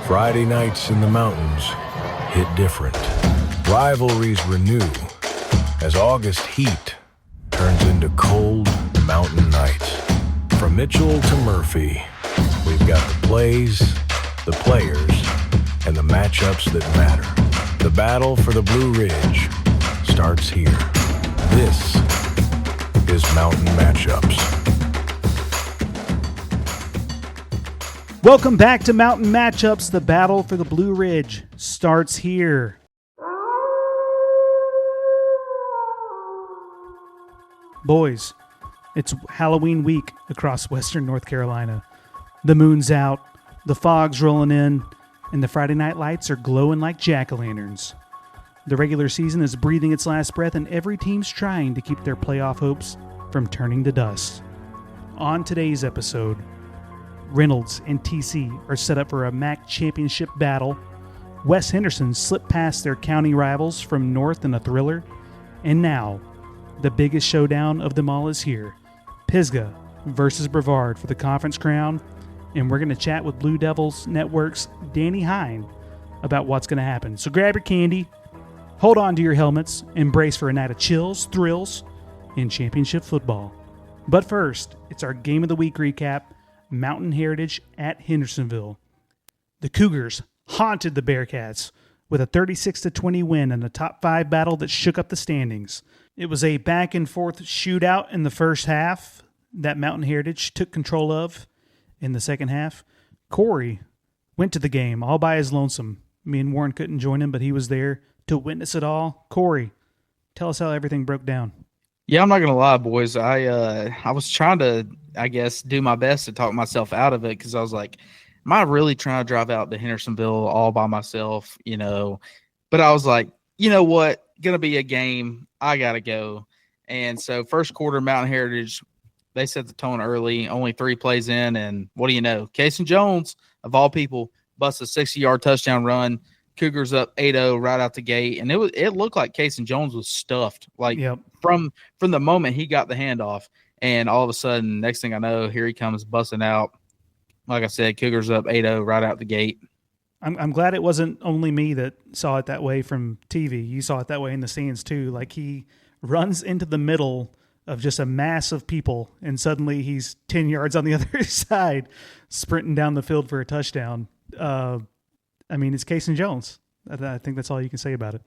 Friday nights in the mountains hit different. Rivalries renew as August heat turns into cold mountain nights. From Mitchell to Murphy, we've got the plays, the players, and the matchups that matter. The battle for the Blue Ridge starts here. This is Mountain Matchups. Welcome back to Mountain Matchups. The battle for the Blue Ridge starts here. Boys, it's Halloween week across western North Carolina. The moon's out, the fog's rolling in, and the Friday night lights are glowing like jack-o'-lanterns. The regular season is breathing its last breath, and every team's trying to keep their playoff hopes from turning to dust. On today's episode, Reynolds and TC are set up for a MAC championship battle. West Henderson slipped past their county rivals from North in a thriller. And now, the biggest showdown of them all is here. Pisgah versus Brevard for the conference crown. And we're going to chat with Blue Devils Network's Danny Hein about what's going to happen. So grab your candy, hold on to your helmets, and brace for a night of chills, thrills, and championship football. But first, it's our Game of the Week recap. Mountain Heritage at Hendersonville. The Cougars haunted the Bearcats with a 36-20 win in a top 5 battle that shook up the standings. It was a back-and-forth shootout in the first half that Mountain Heritage took control of. In the second half, Corey went to the game all by his lonesome. Me and Warren couldn't join him, but he was there to witness it all. Corey, tell us how everything broke down. Yeah, I'm not going to lie, boys. I was trying to, I guess, do my best to talk myself out of it because I was like, am I really trying to drive out to Hendersonville all by myself, you know? But I was like, you know what? Going to be a game. I got to go. And so first quarter, Mountain Heritage, they set the tone early, only 3 plays in. And what do you know? Casey Jones, of all people, busts a 60-yard touchdown run. Cougars up 8-0 right out the gate, and it looked like Casey Jones was stuffed. Like from the moment he got the handoff, and all of a sudden, next thing I know, here he comes busting out. Like I said, Cougars up 8-0 right out the gate. I'm glad it wasn't only me that saw it that way from TV. You saw it that way in the stands too. Like he runs into the middle of just a mass of people, and suddenly he's 10 yards on the other side, sprinting down the field for a touchdown. I mean, it's Casey Jones. I think that's all you can say about it.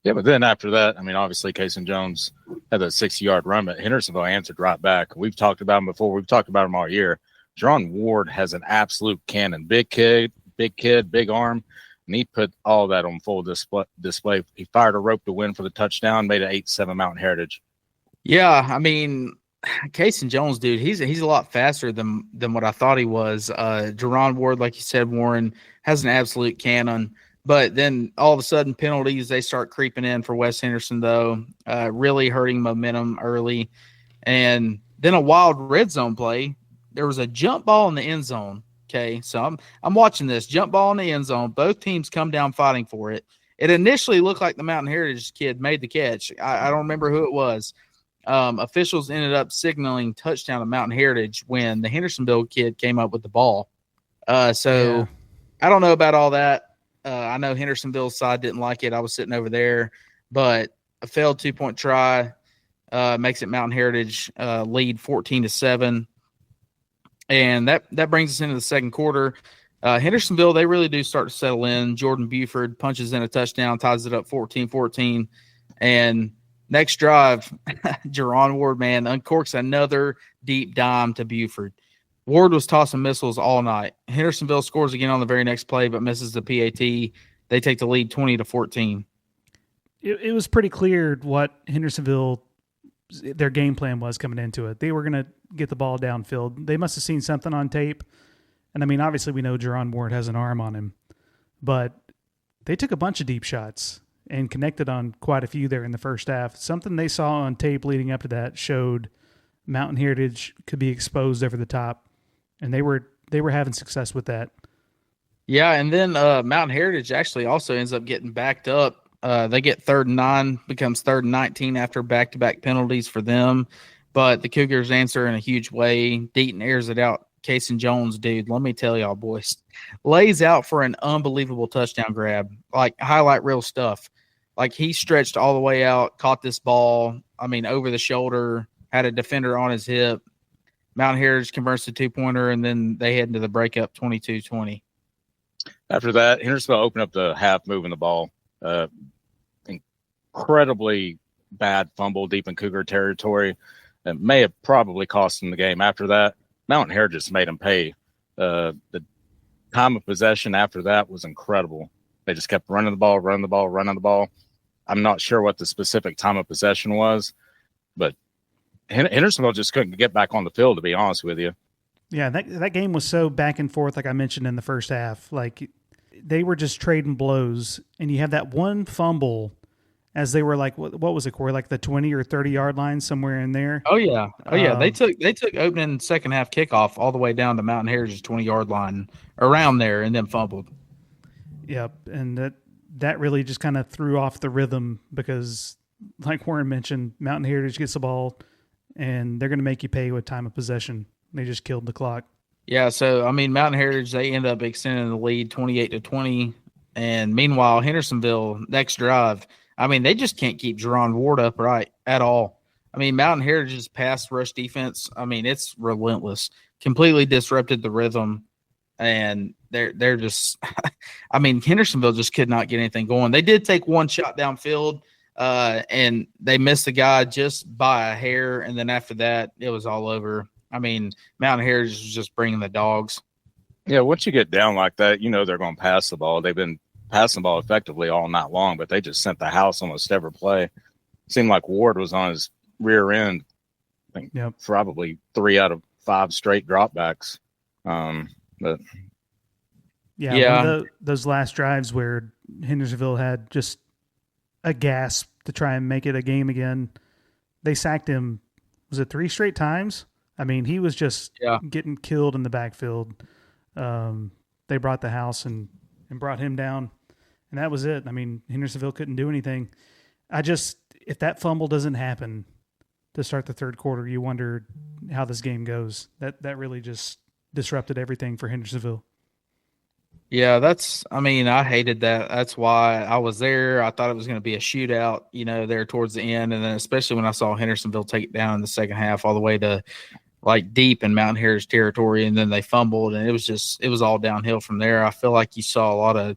Yeah, but then after that, I mean, obviously Casey Jones had that 60-yard run, but Hendersonville answered right back. We've talked about him before. We've talked about him all year. Jerron Ward has an absolute cannon. Big kid, big arm, and he put all that on full display. He fired a rope to win for the touchdown, made it 8-7 Mountain Heritage. Yeah, I mean, Casey Jones, dude, he's a lot faster than what I thought he was. Jerron Ward, like you said, Warren, has an absolute cannon. But then all of a sudden, penalties, they start creeping in for West Henderson, though, really hurting momentum early. And then a wild red zone play. There was a jump ball in the end zone. Okay, so I'm watching this. Jump ball in the end zone. Both teams come down fighting for it. It initially looked like the Mountain Heritage kid made the catch. I don't remember who it was. Officials ended up signaling touchdown to Mountain Heritage when the Hendersonville kid came up with the ball. I don't know about all that. I know Hendersonville's side didn't like it. I was sitting over there, but a failed 2-point try makes it Mountain Heritage lead 14-7. And that brings us into the second quarter. Hendersonville, they really do start to settle in. Jordan Buford punches in a touchdown, ties it up 14-14. And next drive, Jerron Ward, man, uncorks another deep dime to Buford. Ward was tossing missiles all night. Hendersonville scores again on the very next play, but misses the PAT. They take the lead 20-14. It was pretty clear what Hendersonville, their game plan was coming into it. They were going to get the ball downfield. They must have seen something on tape. And, I mean, obviously we know Jerron Ward has an arm on him. But they took a bunch of deep shots and connected on quite a few there in the first half. Something they saw on tape leading up to that showed Mountain Heritage could be exposed over the top. And they were having success with that. Yeah, and then Mountain Heritage actually also ends up getting backed up. They get 3rd and 9, becomes 3rd and 19 after back-to-back penalties for them. But the Cougars answer in a huge way. Deaton airs it out Casey Jones, dude, let me tell y'all, boys, lays out for an unbelievable touchdown grab, like highlight reel stuff. Like he stretched all the way out, caught this ball, over the shoulder, had a defender on his hip. Mountain Heritage converts the 2-pointer, and then they head into the breakup 22-20. After that, Hendersonville opened up the half moving the ball. Incredibly bad fumble deep in Cougar territory. It may have probably cost them the game. After that, Mountain Heritage made them pay. The time of possession after that was incredible. They just kept running the ball. I'm not sure what the specific time of possession was, but Hendersonville just couldn't get back on the field, to be honest with you. Yeah, that game was so back and forth, like I mentioned in the first half. Like they were just trading blows, and you have that one fumble as they were like, what was it, Corey? Like the 20 or 30-yard line, somewhere in there. Oh yeah. They took opening second half kickoff all the way down to Mountain Heritage's 20-yard line, around there, and then fumbled. Yep, and that really just kind of threw off the rhythm because, like Warren mentioned, Mountain Heritage gets the ball, and they're going to make you pay with time of possession. They just killed the clock. Yeah, so, Mountain Heritage, they end up extending the lead 28-20, and meanwhile, Hendersonville, next drive, they just can't keep Jerron Ward upright at all. Mountain Heritage's pass rush defense, it's relentless. Completely disrupted the rhythm, and they're just – Hendersonville just could not get anything going. They did take one shot downfield, and they missed the guy just by a hair, and then after that, it was all over. Mountain Heritage was just bringing the dogs. Yeah, once you get down like that, they're going to pass the ball. They've been passing the ball effectively all night long, but they just sent the house almost every play. It seemed like Ward was on his rear end, I think probably 3 out of 5 straight dropbacks. But one of those last drives where Hendersonville had just a gasp to try and make it a game again, they sacked him, was it 3 straight times? He was just getting killed in the backfield. They brought the house and brought him down, and that was it. Hendersonville couldn't do anything. If that fumble doesn't happen to start the third quarter, you wonder how this game goes. That really just disrupted everything for Hendersonville. Yeah, I hated that. That's why I was there. I thought it was going to be a shootout, there towards the end. And then especially when I saw Hendersonville take it down in the second half all the way to like deep in Mountain Heritage territory. And then they fumbled, and it was all downhill from there. I feel like you saw a lot of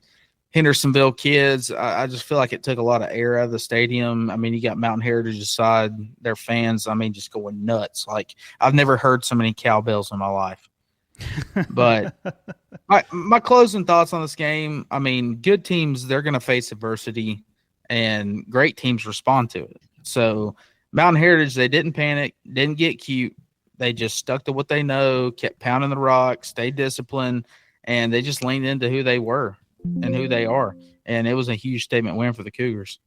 Hendersonville kids. I just feel like it took a lot of air out of the stadium. You got Mountain Heritage's side, their fans, just going nuts. Like I've never heard so many cowbells in my life. But my closing thoughts on this game, good teams, they're going to face adversity, and great teams respond to it. So Mountain Heritage, they didn't panic, didn't get cute. They just stuck to what they know, kept pounding the rock, stayed disciplined, and they just leaned into who they were and who they are. And it was a huge statement win for the Cougars.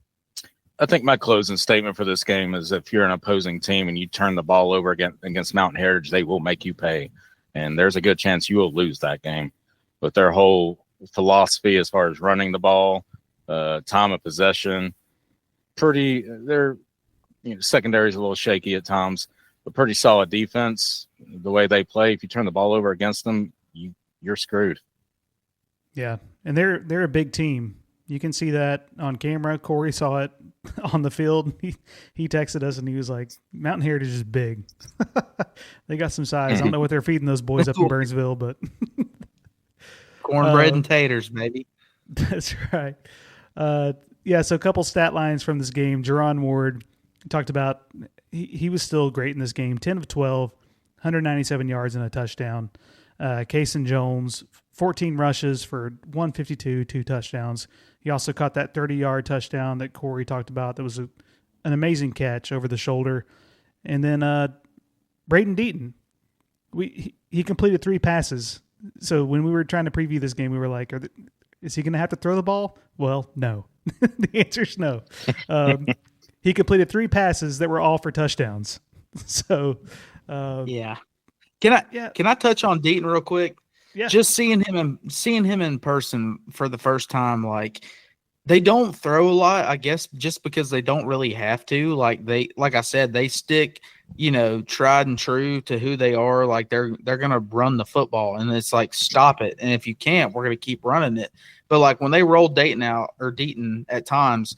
I think my closing statement for this game is if you're an opposing team and you turn the ball over against Mountain Heritage, they will make you pay. And there's a good chance you will lose that game. But their whole philosophy as far as running the ball, time of possession, their secondary is a little shaky at times, but pretty solid defense. The way they play, if you turn the ball over against them, you're screwed. Yeah, and they're a big team. You can see that on camera. Corey saw it on the field. He texted us and he was like, Mountain Heritage is big. They got some size. I don't know what they're feeding those boys up in Burnsville, but cornbread and taters, baby. That's right. So a couple stat lines from this game. Jerron Ward talked about he was still great in this game. 10 of 12, 197 yards and a touchdown. Casey Jones, 14 rushes for 152, 2 touchdowns. He also caught that 30-yard touchdown that Corey talked about. That was an amazing catch over the shoulder. And then Braden Deaton, he completed 3 passes. So when we were trying to preview this game, we were like, is he going to have to throw the ball? Well, no. The answer is no. He completed 3 passes that were all for touchdowns. So yeah. Can I touch on Deaton real quick? Yeah. Just seeing him in person for the first time, like They don't throw a lot, I guess, just because they don't really have to. Like I said, they stick, tried and true to who they are. Like they're gonna run the football, and it's like stop it. And if you can't, we're gonna keep running it. But like when they roll Deaton at times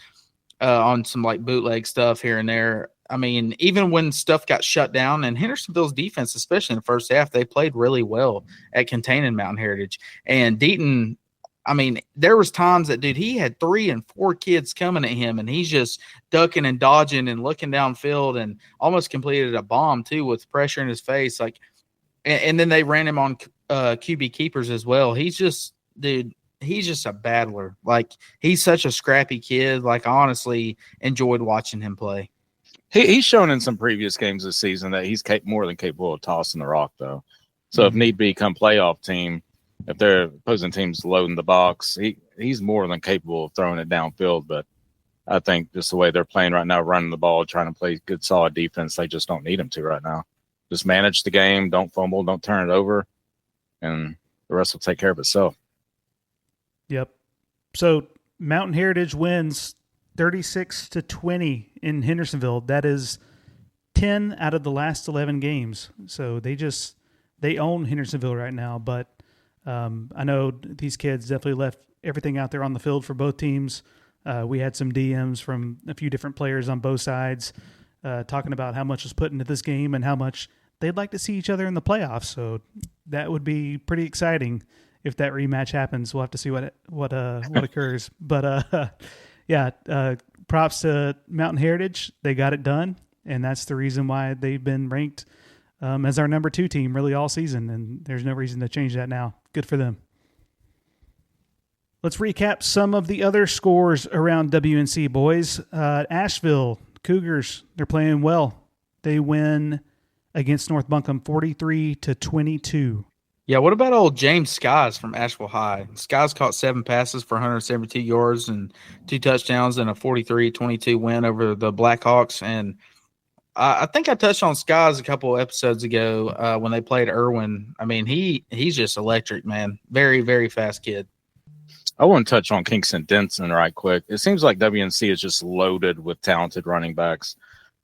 on some like bootleg stuff here and there. I mean, even when stuff got shut down, and Hendersonville's defense, especially in the first half, they played really well at containing Mountain Heritage. And Deaton, I mean, there was times that, dude, he had 3 and 4 kids coming at him, and he's just ducking and dodging and looking downfield, and almost completed a bomb too with pressure in his face. Like, and then they ran him on QB keepers as well. He's just, dude, he's just a battler. Like, he's such a scrappy kid. Like, I honestly enjoyed watching him play. He's shown in some previous games this season that he's more than capable of tossing the rock, though. So if need be, come playoff team, if their opposing team's loading the box, he's more than capable of throwing it downfield. But I think just the way they're playing right now, running the ball, trying to play good, solid defense, they just don't need him to right now. Just manage the game, don't fumble, don't turn it over, and the rest will take care of itself. Yep. So Mountain Heritage wins 36-20 in Hendersonville. That is 10 out of the last 11 games. So they own Hendersonville right now, but I know these kids definitely left everything out there on the field for both teams. We had some DMs from a few different players on both sides talking about how much was put into this game and how much they'd like to see each other in the playoffs. So that would be pretty exciting if that rematch happens. We'll have to see what occurs. But props to Mountain Heritage. They got it done, and that's the reason why they've been ranked as our number 2 team really all season, and there's no reason to change that now. Good for them. Let's recap some of the other scores around WNC, boys. Asheville Cougars, they're playing well. They win against North Buncombe 43-22. Yeah, what about old James Skies from Asheville High? Skies caught 7 passes for 172 yards and 2 touchdowns and a 43-22 win over the Blackhawks. And I think I touched on Skies a couple of episodes ago when they played Erwin. I mean, he's just electric, man. Very, very fast kid. I want to touch on Kingston Denson right quick. It seems like WNC is just loaded with talented running backs.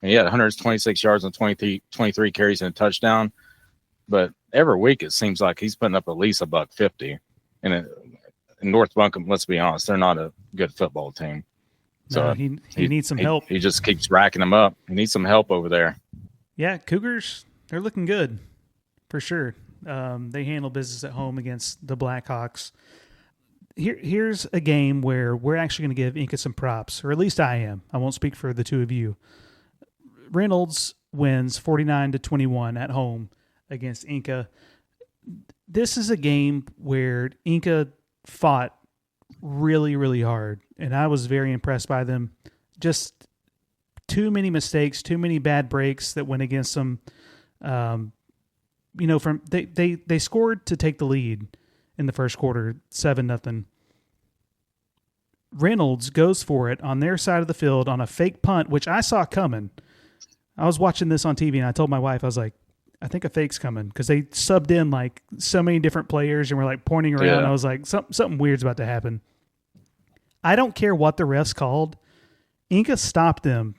And he had 126 yards and 23 carries and a touchdown. But every week it seems like he's putting up at least $150. And in North Buncombe, let's be honest, they're not a good football team. So no, he needs some help. He just keeps racking them up. He needs some help over there. Yeah, Cougars, they're looking good for sure. They handle business at home against the Blackhawks. Here's a game where we're actually going to give Enka some props, or at least I am. I won't speak for the two of you. Reynolds wins 49-21 at home against Enka. This is a game where Enka fought really, really hard, and I was very impressed by them. Just too many mistakes, too many bad breaks that went against them. They scored to take the lead in the first quarter, 7-0. Reynolds goes for it on their side of the field on a fake punt, which I saw coming. I was watching this on TV, and I told my wife, I was like, I think a fake's coming, because they subbed in like so many different players and were like pointing around. Yeah. I was like, something weird's about to happen. I don't care what the refs called. Enka stopped them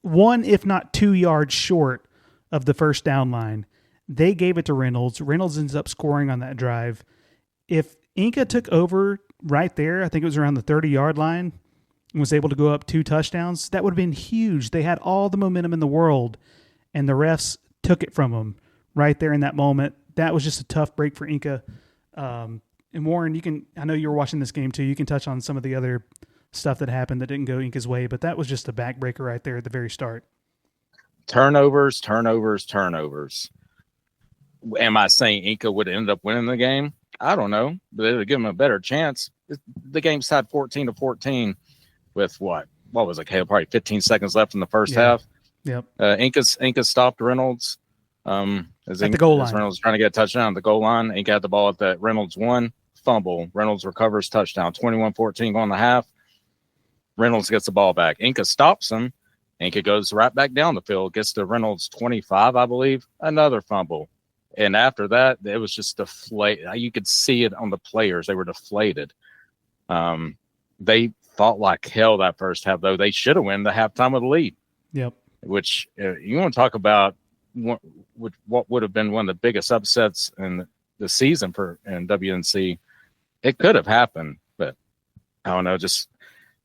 1, if not 2 yards short of the first down line. They gave it to Reynolds. Reynolds ends up scoring on that drive. If Enka took over right there, I think it was around the 30-yard line, and was able to go up 2 touchdowns, that would have been huge. They had all the momentum in the world, and the refs took it from them right there in that moment. That was just a tough break for Enka. And Warren, I know you were watching this game too. You can touch on some of the other stuff that happened that didn't go Enka's way, but that was just a backbreaker right there at the very start. Turnovers. Am I saying Enka would end up winning the game? I don't know, but they would give them a better chance. The game's tied 14-14 with what was it? Probably 15 seconds left in the first half. Yep. Enka stopped Reynolds. As the goal line. Reynolds trying to get a touchdown at the goal line. Enka had the ball at that Reynolds 1, fumble. Reynolds recovers, touchdown. 21-14 going to half. Reynolds gets the ball back. Enka stops him. Enka goes right back down the field, gets to Reynolds 25, I believe. Another fumble. And after that, it was just deflated. You could see it on the players. They were deflated. They fought like hell that first half, though. They should have won the halftime with a lead. Yep. Which you want to talk about what would have been one of the biggest upsets in the season in WNC. It could have happened, but I don't know, just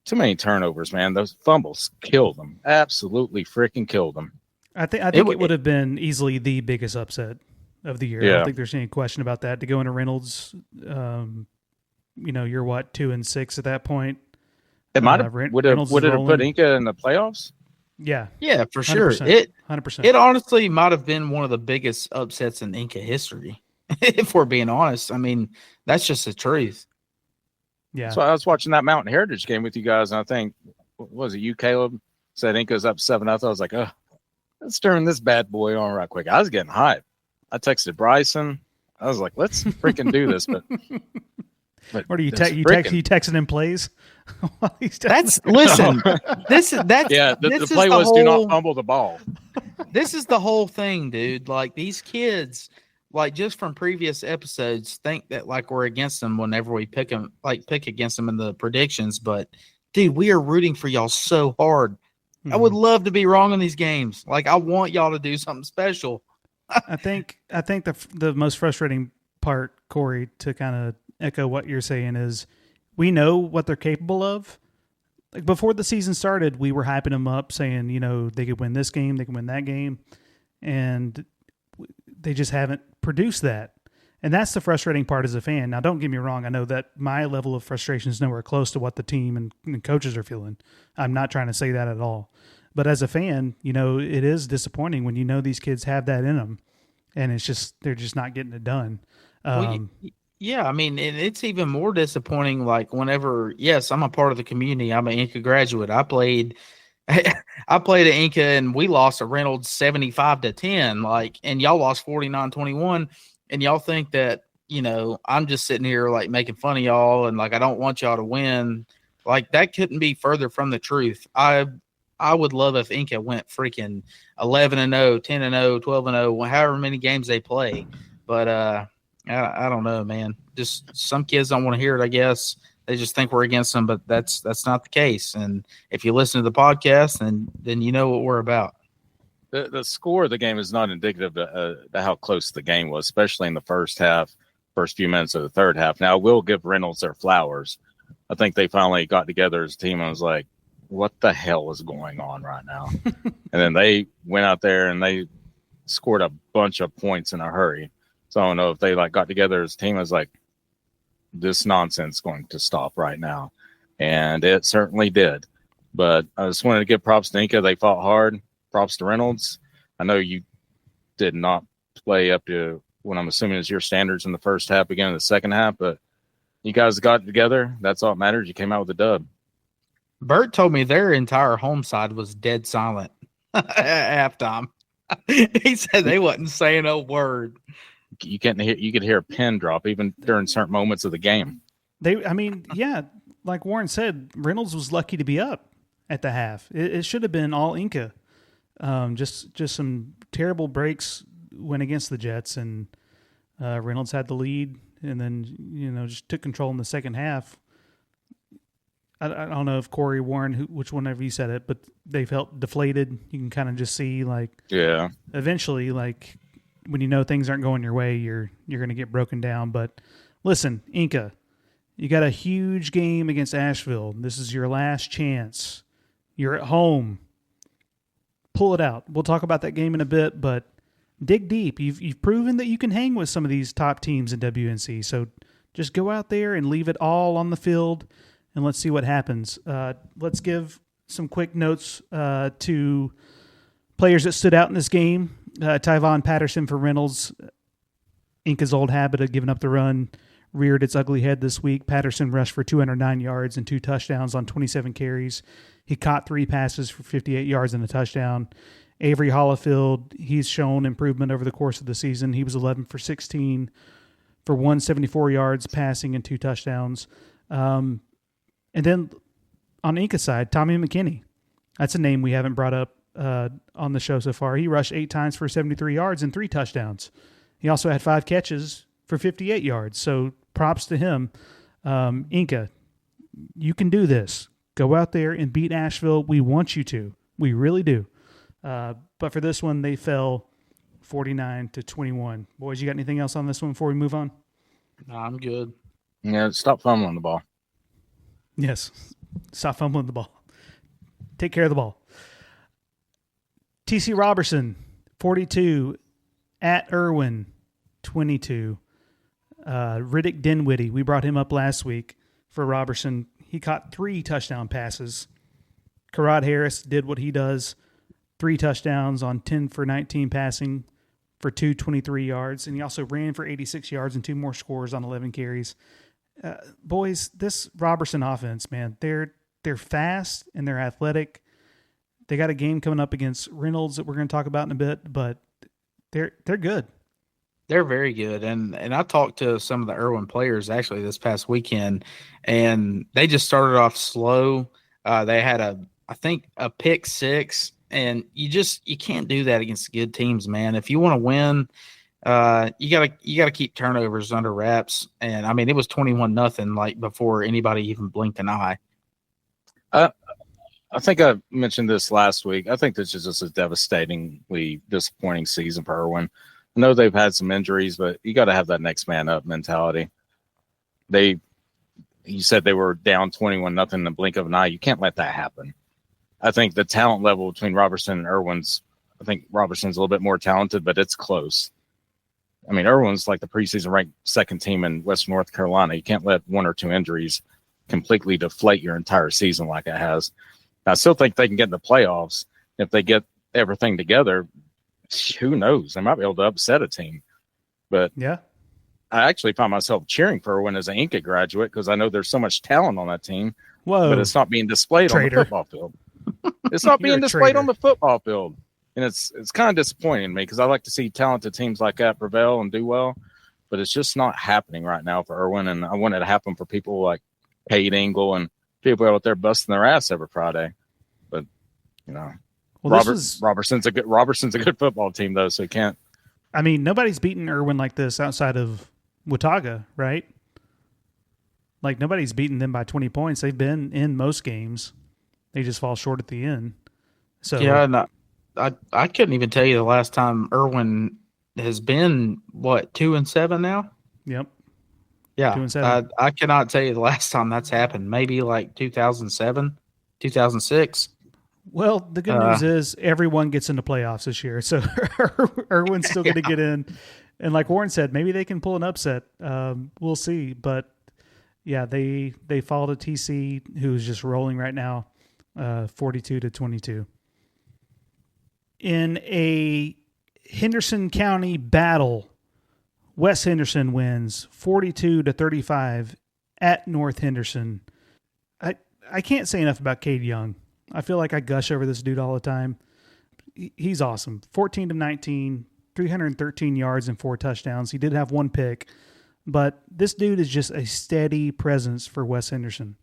too many turnovers, man. Those fumbles killed them. Absolutely freaking killed them. I think it would have been easily the biggest upset of the year. Yeah. I don't think there's any question about that. To go into Reynolds, you're what, 2-6 at that point. It might have would it have put Enka in the playoffs? Yeah, for sure. 100%. It honestly might have been one of the biggest upsets in Enka history, if we're being honest. I mean, that's just the truth. Yeah. So I was watching that Mountain Heritage game with you guys, and I think, what was it, you, Caleb, said Enka's up 7-0. I was like, let's turn this bad boy on right quick. I was getting hyped. I texted Bryson. I was like, let's freaking do this. But what are you texting him plays? Listen. The play was do not fumble the ball. This is the whole thing, dude. Like, these kids, like, just from previous episodes, think that like we're against them whenever we pick against them in the predictions. But dude, we are rooting for y'all so hard. Mm-hmm. I would love to be wrong in these games. Like, I want y'all to do something special. I think the most frustrating part, Corey, to kind of echo what you're saying, is we know what they're capable of. Like, before the season started, we were hyping them up, saying, they could win this game, they can win that game, and they just haven't produced that. And that's the frustrating part as a fan. Now, don't get me wrong. I know that my level of frustration is nowhere close to what the team and coaches are feeling. I'm not trying to say that at all. But as a fan, it is disappointing when these kids have that in them, and they're just not getting it done. Yeah, I mean, it's even more disappointing. Like, whenever, yes, I'm a part of the community. I'm an Enka graduate. I played at Enka, and we lost to Reynolds 75-10. Like, and y'all lost 49-21. And y'all think that I'm just sitting here like making fun of y'all, and like I don't want y'all to win. Like, that couldn't be further from the truth. I would love if Enka went freaking 11-0, 10-0, 12-0, however many games they play. But I don't know, man. Just some kids don't want to hear it, I guess. They just think we're against them, but that's not the case. And if you listen to the podcast, then you know what we're about. The score of the game is not indicative of how close the game was, especially in the first few minutes of the third half. Now, I will give Reynolds their flowers. I think they finally got together as a team and was like, what the hell is going on right now? And then they went out there and they scored a bunch of points in a hurry. So I don't know if they got together as a team and was like, this nonsense is going to stop right now. And it certainly did. But I just wanted to give props to Enka. They fought hard. Props to Reynolds. I know you did not play up to what I'm assuming is your standards in the first half, beginning of the second half, but you guys got it together. That's all that matters. You came out with a dub. Bert told me their entire home side was dead silent at halftime. He said they wasn't saying a word. You could hear a pin drop even during certain moments of the game. Like Warren said, Reynolds was lucky to be up at the half. It should have been all Enka. Just some terrible breaks went against the Jets, and Reynolds had the lead, and then just took control in the second half. I don't know if Corey, Warren, which one of you said it, but they felt deflated. You can kind of just see eventually, when things aren't going your way, you're going to get broken down. But listen, Enka, you got a huge game against Asheville. This is your last chance. You're at home. Pull it out. We'll talk about that game in a bit, but dig deep. You've proven that you can hang with some of these top teams in WNC. So just go out there and leave it all on the field, and let's see what happens. Let's give some quick notes to players that stood out in this game. Tyvon Patterson for Reynolds. Enka's old habit of giving up the run reared its ugly head this week. Patterson rushed for 209 yards and 2 touchdowns on 27 carries. He caught 3 passes for 58 yards and a touchdown. Avery Hollifield, he's shown improvement over the course of the season. He was 11 for 16 for 174 yards passing and 2 touchdowns. And then on Enka's side, Tommy McKinney. That's a name we haven't brought up on the show so far. He rushed 8 times for 73 yards and 3 touchdowns. He also had 5 catches for 58 yards. So props to him. Enka, you can do this. Go out there and beat Asheville. We want you to. We really do. But for this one, they fell 49-21. Boys, you got anything else on this one before we move on? No, I'm good. Yeah, stop fumbling the ball. Yes. Stop fumbling the ball. Take care of the ball. TC Roberson, 42. At Erwin, 22. Riddick Dinwiddie, we brought him up last week for Roberson. He caught 3 touchdown passes. Karad Harris did what he does. 3 touchdowns on 10 for 19 passing for 223 yards. And he also ran for 86 yards and 2 more scores on 11 carries. Boys, this Roberson offense, man, they're fast and they're athletic. They got a game coming up against Reynolds that we're going to talk about in a bit, but they're good. They're very good. And I talked to some of the Erwin players actually this past weekend, and they just started off slow. They had I think a pick 6, and you can't do that against good teams, man. If you want to win, you gotta keep turnovers under wraps. And I mean, it was 21-0 like before anybody even blinked an eye. I think I mentioned this last week. I think this is just a devastatingly disappointing season for Erwin. I know they've had some injuries, but you got to have that next man up mentality. You said they were down 21-0 in the blink of an eye. You can't let that happen. I think the talent level between Roberson and Erwin's, I think Roberson's a little bit more talented, but it's close. I mean, Erwin's like the preseason ranked 2nd team in Western North Carolina. You can't let 1 or 2 injuries completely deflate your entire season like it has. I still think they can get in the playoffs. If they get everything together, who knows? They might be able to upset a team. But yeah, I actually find myself cheering for Erwin as an Enka graduate because I know there's so much talent on that team. Whoa. But it's not being displayed on the football field. It's not being displayed on the football field. And it's kind of disappointing to me because I like to see talented teams like that prevail and do well. But it's just not happening right now for Erwin. And I want it to happen for people like Kate Engel and people out there busting their ass every Friday. But, well, Roberson's a good football team, though, so he can't. I mean, nobody's beaten Erwin like this outside of Watauga, right? Like, nobody's beaten them by 20 points. They've been in most games. They just fall short at the end. So yeah, and I couldn't even tell you the last time Erwin has been, 2-7 now? Yep. Yeah, 2-7. I cannot tell you the last time that's happened. Maybe like 2007, 2006. Well, the good news is everyone gets into playoffs this year, so Erwin's still going to get in. And like Warren said, maybe they can pull an upset. We'll see. But yeah, they fall to TC, who's just rolling right now, 42-22. In a Henderson County battle, West Henderson wins 42-35 at North Henderson. I can't say enough about Cade Young. I feel like I gush over this dude all the time. He's awesome. 14-19, 313 yards and 4 touchdowns. He did have 1 pick, but this dude is just a steady presence for West Henderson.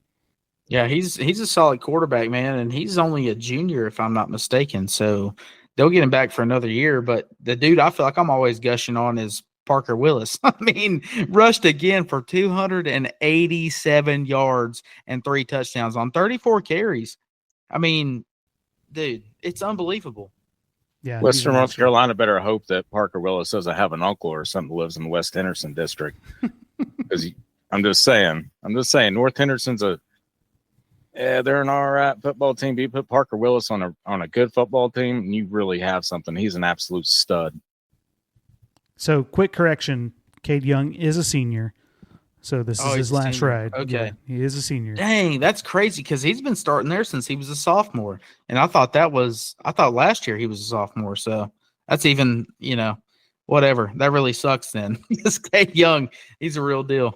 Yeah, he's a solid quarterback, man, and he's only a junior if I'm not mistaken. So they'll get him back for another year. But the dude I feel like I'm always gushing on is Parker Willis. I mean, rushed again for 287 yards and 3 touchdowns on 34 carries. I mean, dude, it's unbelievable. Yeah, Western North Carolina better hope that Parker Willis doesn't have an uncle or something who lives in the West Henderson district. Because I'm just saying, North Henderson's they're an all right football team. But you put Parker Willis on a good football team, and you really have something. He's an absolute stud. So, quick correction: Cade Young is a senior. So this is his last ride. Okay. Yeah, he is a senior. Dang, that's crazy because he's been starting there since he was a sophomore. And I thought last year he was a sophomore. So that's even, whatever. That really sucks then. Because Cade Young, he's a real deal.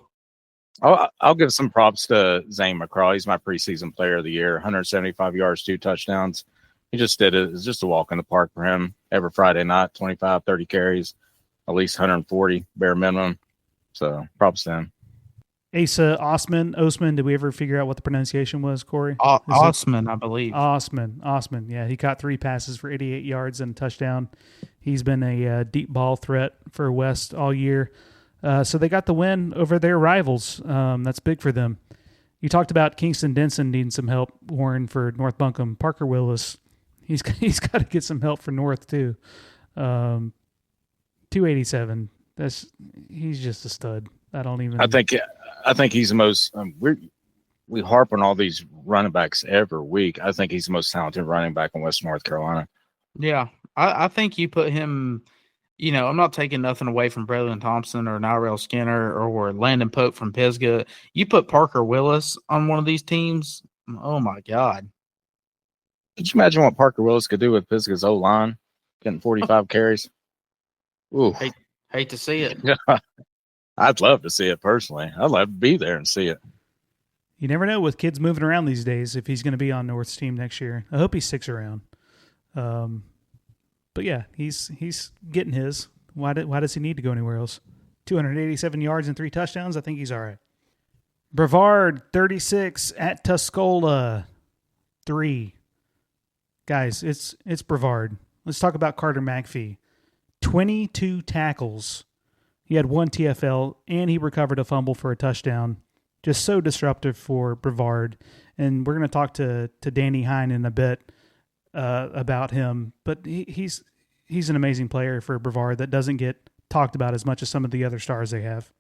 I'll give some props to Zane McCraw. He's my preseason player of the year. 175 yards, 2 touchdowns. He just did it. It's just a walk in the park for him every Friday night, 25, 30 carries, at least 140 bare minimum. So props to him. Asa Osman, did we ever figure out what the pronunciation was, Corey? Osman, I believe. Osman. Yeah, he caught 3 passes for 88 yards and a touchdown. He's been a deep ball threat for West all year. So they got the win over their rivals. That's big for them. You talked about Kingston Denson needing some help, Warren, for North Buncombe. Parker Willis, he's got to get some help for North too. 287. He's just a stud. I think he's the most. We harp on all these running backs every week. I think he's the most talented running back in Western North Carolina. Yeah, I think you put him. I'm not taking nothing away from Braylon Thompson or Nyrell Skinner or Landon Pope from Pisgah. You put Parker Willis on one of these teams, oh my God. Could you imagine what Parker Willis could do with Pisgah's O-line, getting 45 carries? Ooh. Hate to see it. I'd love to see it personally. I'd love to be there and see it. You never know with kids moving around these days if he's going to be on North's team next year. I hope he sticks around. But yeah, he's getting his. Why does he need to go anywhere else? 287 yards and 3 touchdowns. I think he's all right. Brevard 36 at Tuscola 3. Guys, it's Brevard. Let's talk about Carter McPhee. 22 tackles. He had 1 TFL and he recovered a fumble for a touchdown. Just so disruptive for Brevard. And we're going to talk to Danny Hein in a bit about him, but he's an amazing player for Brevard that doesn't get talked about as much as some of the other stars they have.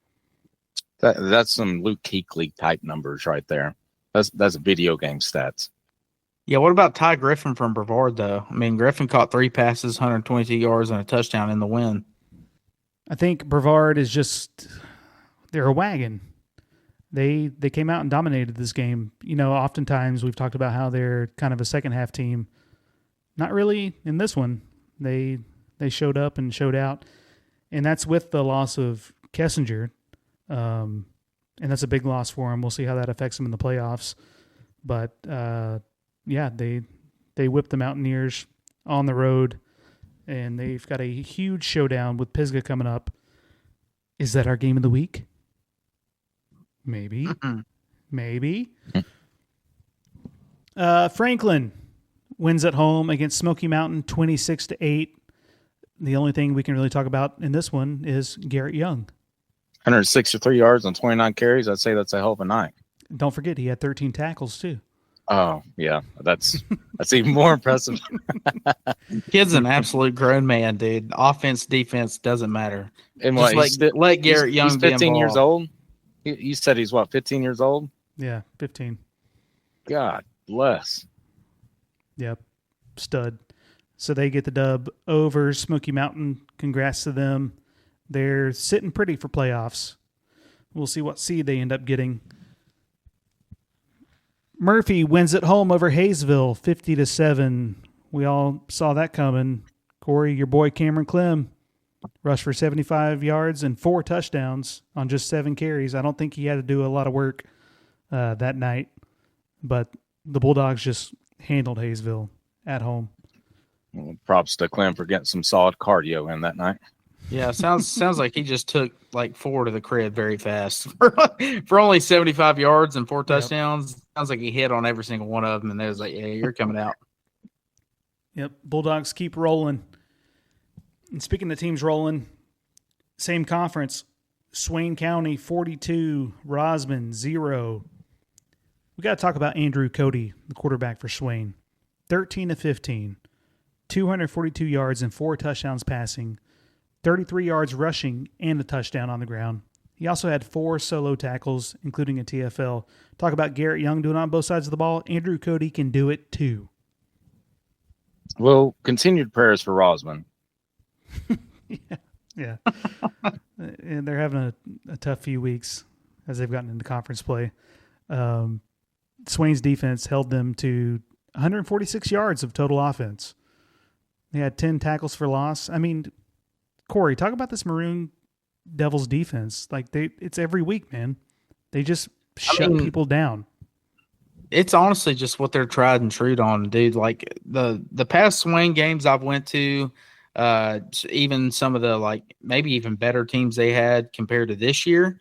That's some Luke Kuechly type numbers right there. That's video game stats. Yeah, what about Ty Griffin from Brevard, though? I mean, Griffin caught 3 passes, 122 yards, and a touchdown in the win. I think Brevard is they're a wagon. They came out and dominated this game. Oftentimes we've talked about how they're kind of a second half team. Not really in this one. They showed up and showed out, and that's with the loss of Kessinger, and that's a big loss for them. We'll see how that affects them in the playoffs. But yeah, they whipped the Mountaineers on the road, and they've got a huge showdown with Pisgah coming up. Is that our game of the week? Maybe. Maybe. Franklin wins at home against Smoky Mountain 26-8. The only thing we can really talk about in this one is Garrett Young. 163 yards on 29 carries. I'd say that's a hell of a night. Don't forget, he had 13 tackles too. Oh, yeah. That's even more impressive. Kid's an absolute grown man, dude. Offense, defense, doesn't matter. And let Garrett Young he's be 15 years involved. old? You said he's, 15 years old? Yeah, 15. God bless. Yep, stud. So they get the dub over Smoky Mountain. Congrats to them. They're sitting pretty for playoffs. We'll see what seed they end up getting. Murphy wins at home over Hayesville 50-7. We all saw that coming. Corey, your boy Cameron Clem rushed for 75 yards and 4 touchdowns on just 7 carries. I don't think he had to do a lot of work that night, but the Bulldogs just handled Hayesville at home. Well, props to Clem for getting some solid cardio in that night. Yeah, sounds like he just took like 4 to the crib very fast for only 75 yards and 4 touchdowns. Yep. Sounds like he hit on every single one of them, and they was like, "Yeah, you're coming out." Yep, Bulldogs keep rolling. And speaking of teams rolling, same conference, Swain County 42, Rosman 0. We got to talk about Andruw Cody, the quarterback for Swain. 13-15, 242 yards and 4 touchdowns passing, 33 yards rushing, and a touchdown on the ground. He also had 4 solo tackles, including a TFL. Talk about Garrett Young doing it on both sides of the ball. Andruw Cody can do it too. Well, continued prayers for Rosman. Yeah. And they're having a tough few weeks as they've gotten into conference play. Swain's defense held them to 146 yards of total offense. They had 10 tackles for loss. I mean, Corey, talk about this Maroon Devils defense. Like it's every week, man. They just shut people down. It's honestly just what they're tried and true on, dude. Like the past Swain games I've went to, even some of the maybe even better teams they had compared to this year.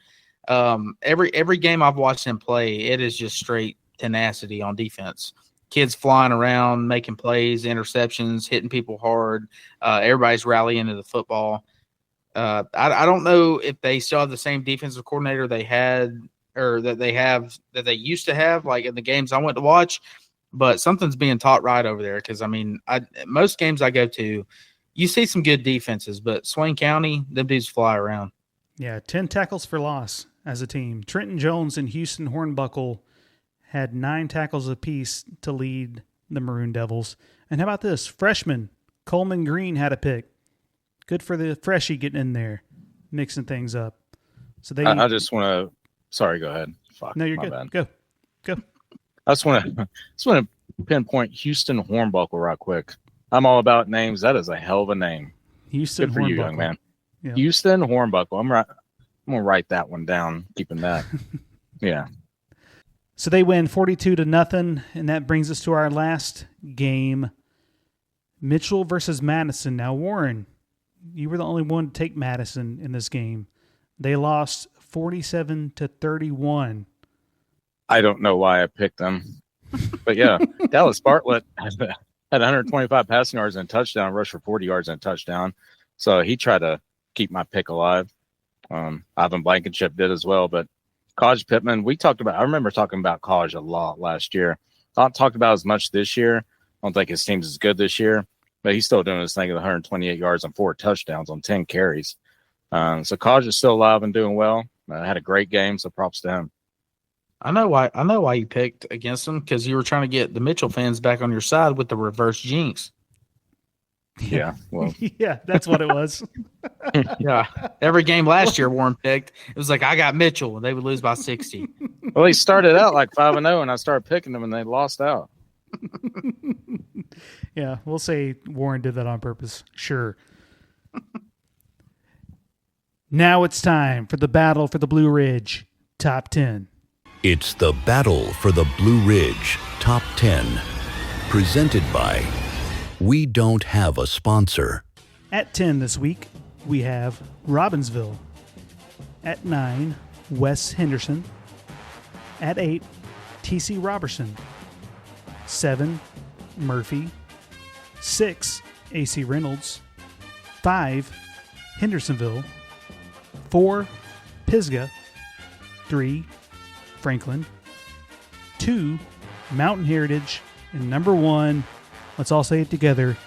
Every game I've watched them play, it is just straight tenacity on defense. Kids flying around, making plays, interceptions, hitting people hard. Everybody's rallying to the football. I don't know if they still have the same defensive coordinator they had or that they used to have, like in the games I went to watch. But something's being taught right over there because, I mean, most games I go to, you see some good defenses, but Swain County, them dudes fly around. Yeah, 10 tackles for loss as a team. Trenton Jones and Houston Hornbuckle had 9 tackles apiece to lead the Maroon Devils. And how about this? Freshman Coleman Green had a pick. Good for the freshie getting in there, mixing things up. So I just want to – sorry, go ahead. Fuck, no, you're good. bad. Go. I just want to pinpoint Houston Hornbuckle right quick. I'm all about names. That is a hell of a name. Houston Good for Hornbuckle. you, young man. Yeah. Houston Hornbuckle. I'm going to write that one down, keeping that. Yeah. So they win 42-0, and that brings us to our last game, Mitchell versus Madison. Now, Warren, you were the only one to take Madison in this game. They lost 47-31. I don't know why I picked them. But, yeah, Dallas Bartlett had 125 passing yards and a touchdown, rushed for 40 yards and a touchdown. So he tried to keep my pick alive. Ivan Blankenship did as well. But Kaj Pittman, I remember talking about Kaj a lot last year. Not talked about as much this year. I don't think his team's as good this year. But he's still doing his thing with 128 yards and 4 touchdowns on 10 carries. So Kaj is still alive and doing well. Had a great game, so props to him. I know why you picked against them, because you were trying to get the Mitchell fans back on your side with the reverse jinx. Yeah, well, yeah, that's what it was. Yeah, every game last year Warren picked, it was like, I got Mitchell, and they would lose by 60. Well, he started out like 5-0, and I started picking them, and they lost out. Yeah, we'll say Warren did that on purpose. Sure. Now it's time for the battle for the Blue Ridge Top 10. It's the Battle for the Blue Ridge Top 10, presented by We Don't Have a Sponsor. At 10 this week, we have Robbinsville. At 9, West Henderson. At 8, TC Roberson. 7, Murphy. 6, AC Reynolds. 5, Hendersonville. 4, Pisgah. 3, Franklin. 2, Mountain Heritage. And number 1, let's all say it together,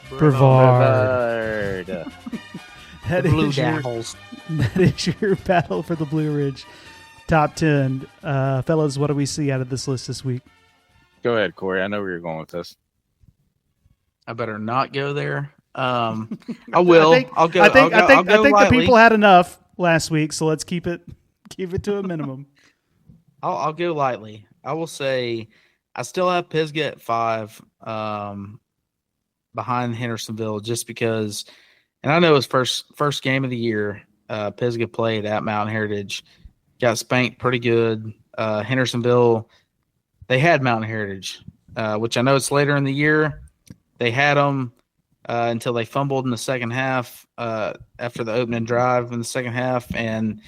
Brevard. That is your battle for the Blue Ridge Top 10. Fellas, what do we see out of this list this week? Go ahead, Corey. I know where you're going with this. I better not go there. I will. I think the people had enough last week, so let's keep it to a minimum. I'll go lightly. I will say I still have Pisgah at 5 behind Hendersonville, just because, and I know his first game of the year, Pisgah played at Mountain Heritage, got spanked pretty good. Hendersonville, they had Mountain Heritage, which I know it's later in the year. They had them until they fumbled in the second half after the opening drive in the second half, and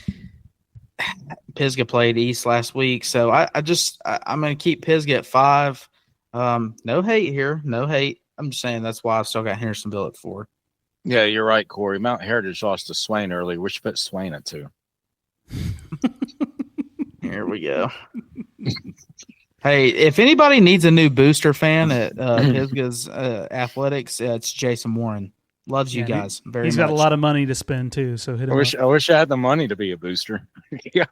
Pisgah played East last week. So I'm going to keep Pisgah at 5. No hate here. No hate. I'm just saying that's why I still got Hendersonville at 4. Yeah, you're right, Corey. Mount Heritage lost to Swain earlier. We should put Swain at 2. Here we go. Hey, if anybody needs a new booster fan at Pisgah's athletics, it's Jason Warren. Loves you guys very much. He's got a lot of money to spend too, so hit him up. I wish I had the money to be a booster. Yeah.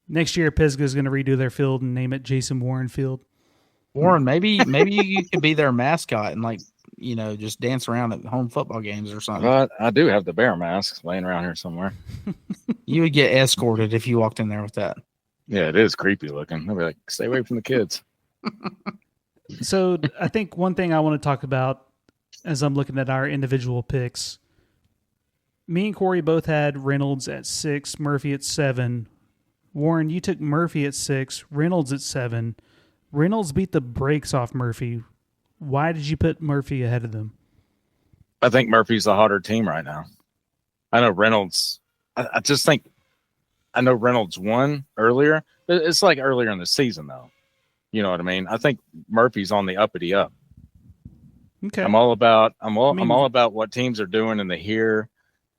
Next year, Pisgah's going to redo their field and name it Jason Warren Field. Warren, maybe you could be their mascot and just dance around at home football games or something. Well, I do have the bear mask laying around here somewhere. You would get escorted if you walked in there with that. Yeah, it is creepy looking. They'll be like, stay away from the kids. So I think one thing I want to talk about as I'm looking at our individual picks, me and Corey both had Reynolds at 6, Murphy at 7. Warren, you took Murphy at 6, Reynolds at 7. Reynolds beat the brakes off Murphy. Why did you put Murphy ahead of them? I think Murphy's the hotter team right now. I know Reynolds. I just think I know Reynolds won earlier. It's like earlier in the season, though. You know what I mean? I think Murphy's on the uppity up. Okay. I'm all about what teams are doing in the here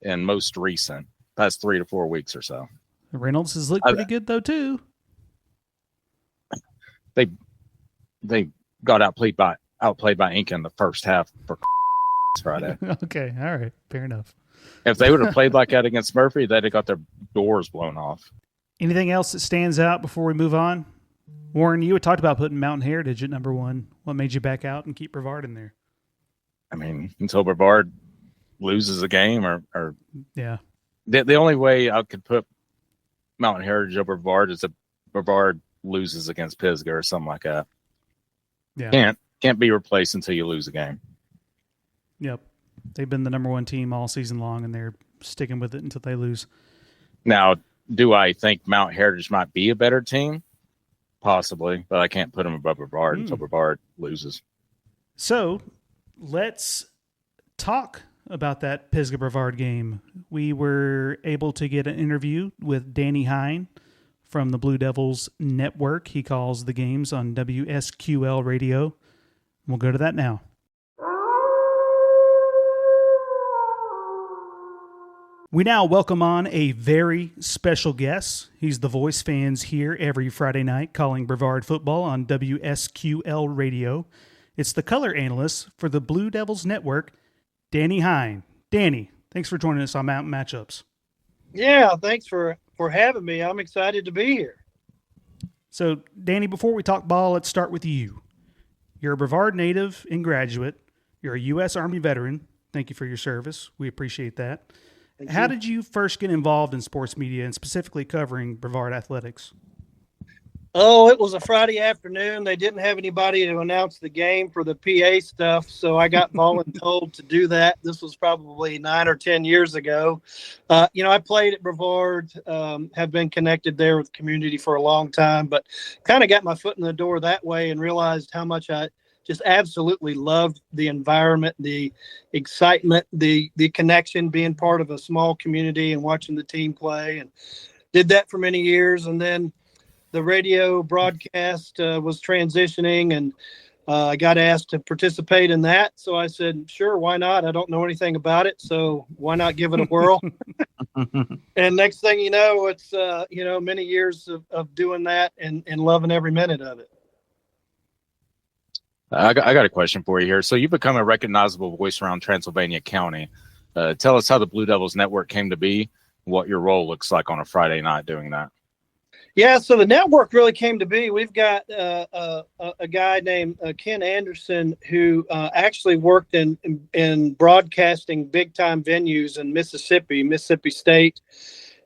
and most recent past 3 to 4 weeks or so. Reynolds has looked pretty good though too. They got outplayed by Enka in the first half for Friday. Okay, all right, fair enough. If they would have played like that against Murphy, they'd have got their doors blown off. Anything else that stands out before we move on? Warren, you had talked about putting Mountain Heritage at number 1. What made you back out and keep Brevard in there? I mean, until Brevard loses a game or yeah. The only way I could put Mountain Heritage over Brevard is if Brevard loses against Pisgah or something like that. Yeah. Can't be replaced until you lose a game. Yep. They've been the number 1 team all season long, and they're sticking with it until they lose. Now, do I think Mount Heritage might be a better team? Possibly, but I can't put them above Brevard until Brevard loses. So let's talk about that Pisgah Brevard game. We were able to get an interview with Danny Hein from the Blue Devils Network. He calls the games on WSQL radio. We'll go to that now. We now welcome on a very special guest. He's the voice fans hear every Friday night calling Brevard football on WSQL radio. It's the color analyst for the Blue Devils Network, Danny Hein. Danny, thanks for joining us on Mountain Matchups. Yeah, thanks for having me. I'm excited to be here. So, Danny, before we talk ball, let's start with you. You're a Brevard native and graduate. You're a U.S. Army veteran. Thank you for your service. We appreciate that. How did you first get involved in sports media and specifically covering Brevard athletics? Oh, it was a Friday afternoon. They didn't have anybody to announce the game for the PA stuff, so I got voluntold to do that. This was probably 9 or 10 years ago. I played at Brevard, have been connected there with the community for a long time, but kind of got my foot in the door that way and realized how much I just absolutely loved the environment, the excitement, the connection, being part of a small community and watching the team play, and did that for many years. And then the radio broadcast was transitioning, and I got asked to participate in that. So I said, sure, why not? I don't know anything about it, so why not give it a whirl? And next thing you know, it's, many years of doing that and loving every minute of it. I got a question for you here. So you've become a recognizable voice around Transylvania County. Tell us how the Blue Devils Network came to be, what your role looks like on a Friday night doing that. Yeah, so the network really came to be. We've got a guy named Ken Anderson who actually worked in broadcasting big-time venues in Mississippi State,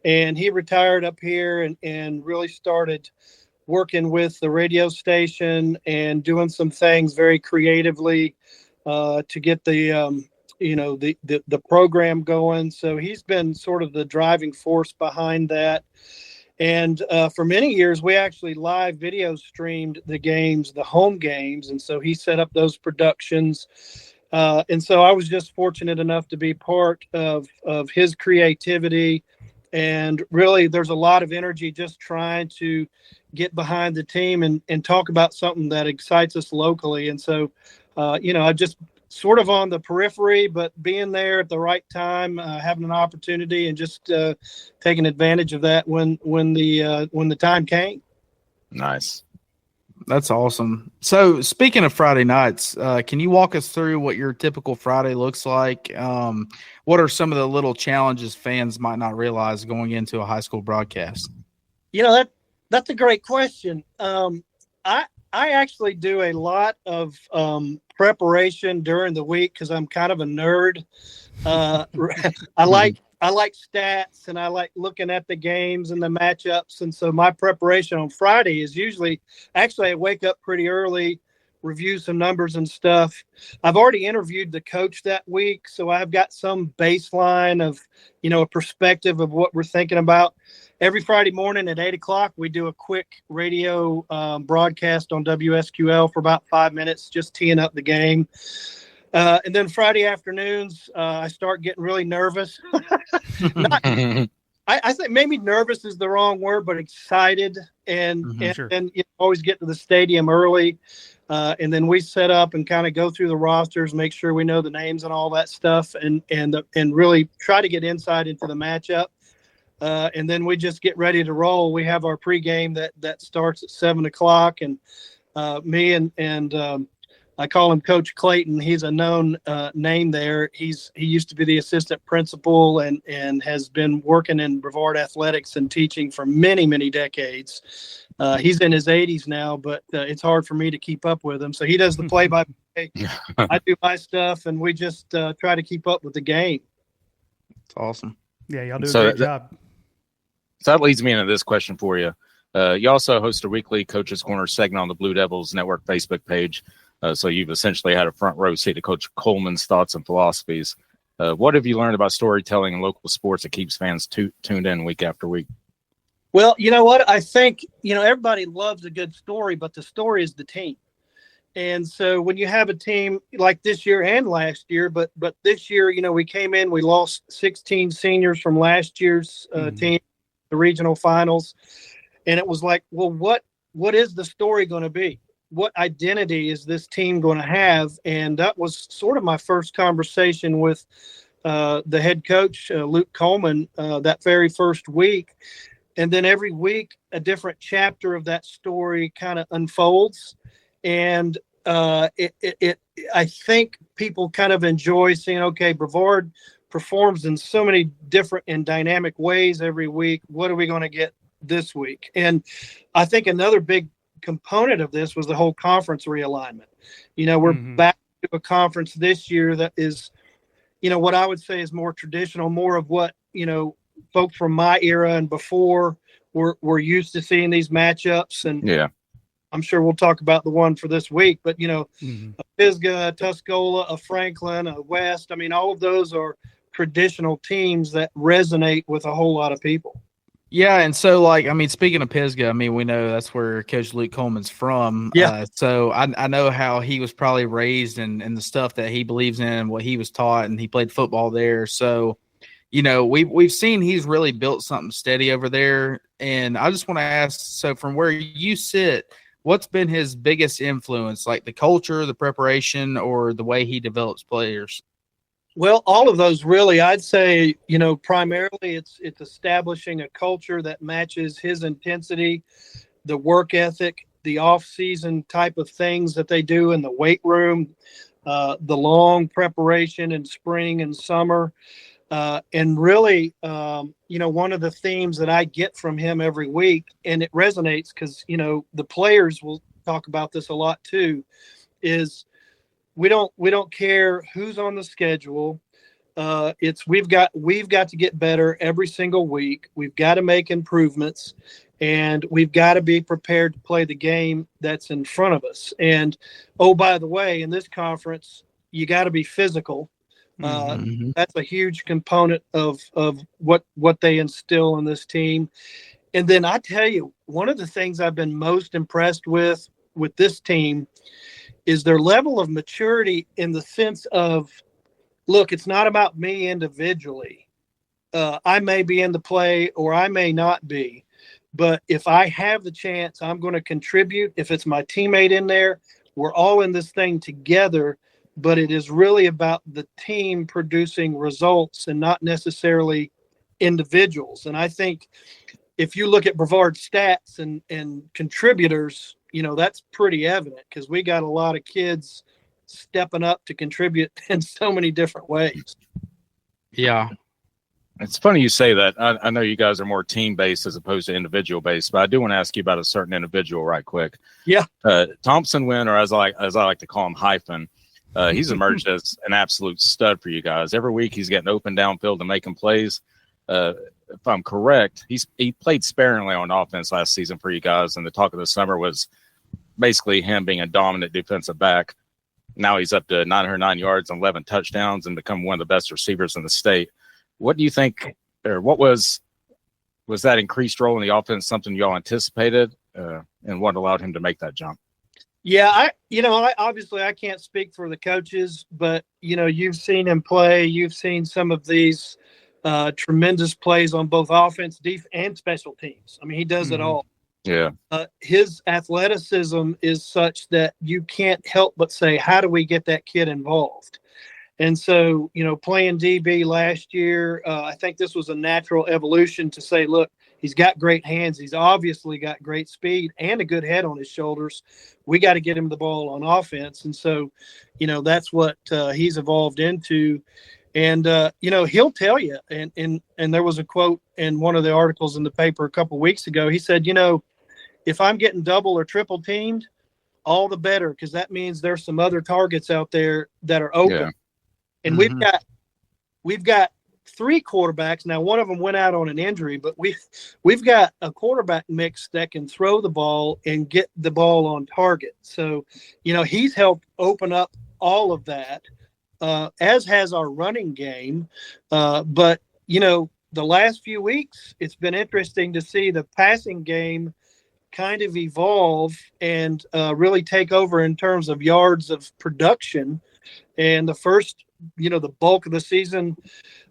and he retired up here and really started working with the radio station and doing some things very creatively to get the program going. So he's been sort of the driving force behind that. And for many years, we actually live video streamed the games, the home games. And so he set up those productions. And so I was just fortunate enough to be part of his creativity. And really, there's a lot of energy just trying to get behind the team and talk about something that excites us locally. And so, I just sort of on the periphery, but being there at the right time, having an opportunity and just taking advantage of that when the time came. Nice. That's awesome. So speaking of Friday nights, can you walk us through what your typical Friday looks like? What are some of the little challenges fans might not realize going into a high school broadcast? That's a great question. I actually do a lot of preparation during the week because I'm kind of a nerd. I like stats and I like looking at the games and the matchups. And so my preparation on Friday is usually, actually I wake up pretty early, review some numbers and stuff. I've already interviewed the coach that week, so I've got some baseline of, a perspective of what we're thinking about. Every Friday morning at 8:00, we do a quick radio broadcast on WSQL for about 5 minutes, just teeing up the game. And then Friday afternoons, I start getting really nervous. I think maybe nervous is the wrong word, but excited. And sure. Always get to the stadium early. And then we set up and kind of go through the rosters, make sure we know the names and all that stuff, and really try to get insight into the matchup. and then we just get ready to roll. We have our pregame that starts at 7:00, and me and I call him Coach Clayton. He's a known name there. He used to be the assistant principal and has been working in Brevard athletics and teaching for many, many decades. He's in his 80s now, but it's hard for me to keep up with him. So he does the play-by-play. I do my stuff, and we just try to keep up with the game. It's awesome. Yeah, y'all do a great job. So that leads me into this question for you. You also host a weekly Coach's Corner segment on the Blue Devils Network Facebook page. So you've essentially had a front row seat to Coach Coleman's thoughts and philosophies. What have you learned about storytelling in local sports that keeps fans tuned in week after week? Well, you know what? I think, everybody loves a good story, but the story is the team. And so when you have a team like this year and last year, but this year, we came in, we lost 16 seniors from last year's team, the regional finals. And it was like, well, what is the story going to be? What identity is this team going to have? And that was sort of my first conversation with the head coach, Luke Coleman, that very first week. And then every week, a different chapter of that story kind of unfolds. And I think people kind of enjoy seeing, okay, Brevard performs in so many different and dynamic ways every week. What are we going to get this week? And I think another big component of this was the whole conference realignment. We're back to a conference this year that is, what I would say is more traditional, more of what, folks from my era and before were used to seeing these matchups. And yeah, I'm sure we'll talk about the one for this week, but a Pisgah, a Tuscola, a Franklin, a West. I mean, all of those are traditional teams that resonate with a whole lot of people. Yeah, and so, speaking of Pisgah, we know that's where Coach Luke Coleman's from. Yeah. So I know how he was probably raised and the stuff that he believes in, what he was taught, and he played football there. So, we've seen he's really built something steady over there. And I just want to ask, so from where you sit, what's been his biggest influence, like the culture, the preparation, or the way he develops players? Well, all of those really, I'd say, primarily it's establishing a culture that matches his intensity, the work ethic, the off-season type of things that they do in the weight room, the long preparation in spring and summer. And really, one of the themes that I get from him every week, and it resonates because, the players will talk about this a lot too, is we don't care who's on the schedule. We've got to get better every single week. We've got to make improvements, and we've got to be prepared to play the game that's in front of us. And oh, by the way, in this conference, you got to be physical. That's a huge component of what they instill in this team. And then I tell you, one of the things I've been most impressed with this team is their level of maturity in the sense of, look, it's not about me individually. I may be in the play or I may not be, but if I have the chance, I'm going to contribute. If it's my teammate in there, we're all in this thing together, but it is really about the team producing results and not necessarily individuals. And I think if you look at Brevard stats and contributors, that's pretty evident because we got a lot of kids stepping up to contribute in so many different ways. Yeah. It's funny you say that. I know you guys are more team-based as opposed to individual-based, but I do want to ask you about a certain individual right quick. Yeah. Thompson Wynn, or as I like to call him, Hyphen, he's emerged as an absolute stud for you guys. Every week he's getting open downfield and making plays. If I'm correct, he played sparingly on offense last season for you guys, and the talk of the summer was basically him being a dominant defensive back. Now he's up to 909 yards and 11 touchdowns and become one of the best receivers in the state. What do you think, or what was that increased role in the offense something y'all anticipated, and what allowed him to make that jump? Yeah, I obviously I can't speak for the coaches, but you've seen him play. You've seen some of these tremendous plays on both offense, defense, and special teams. I mean, he does it all. Yeah. His athleticism is such that you can't help but say, how do we get that kid involved? And so, playing DB last year, I think this was a natural evolution to say, look, he's got great hands. He's obviously got great speed and a good head on his shoulders. We got to get him the ball on offense. And so, that's what he's evolved into. And, he'll tell you. And there was a quote in one of the articles in the paper a couple of weeks ago. He said, if I'm getting double or triple teamed, all the better, because that means there's some other targets out there that are open. Yeah. And we've got 3 quarterbacks now. One of them went out on an injury, but we've got a quarterback mix that can throw the ball and get the ball on target. So, he's helped open up all of that, as has our running game. But the last few weeks, it's been interesting to see the passing game kind of evolve and really take over in terms of yards of production. And the first, the bulk of the season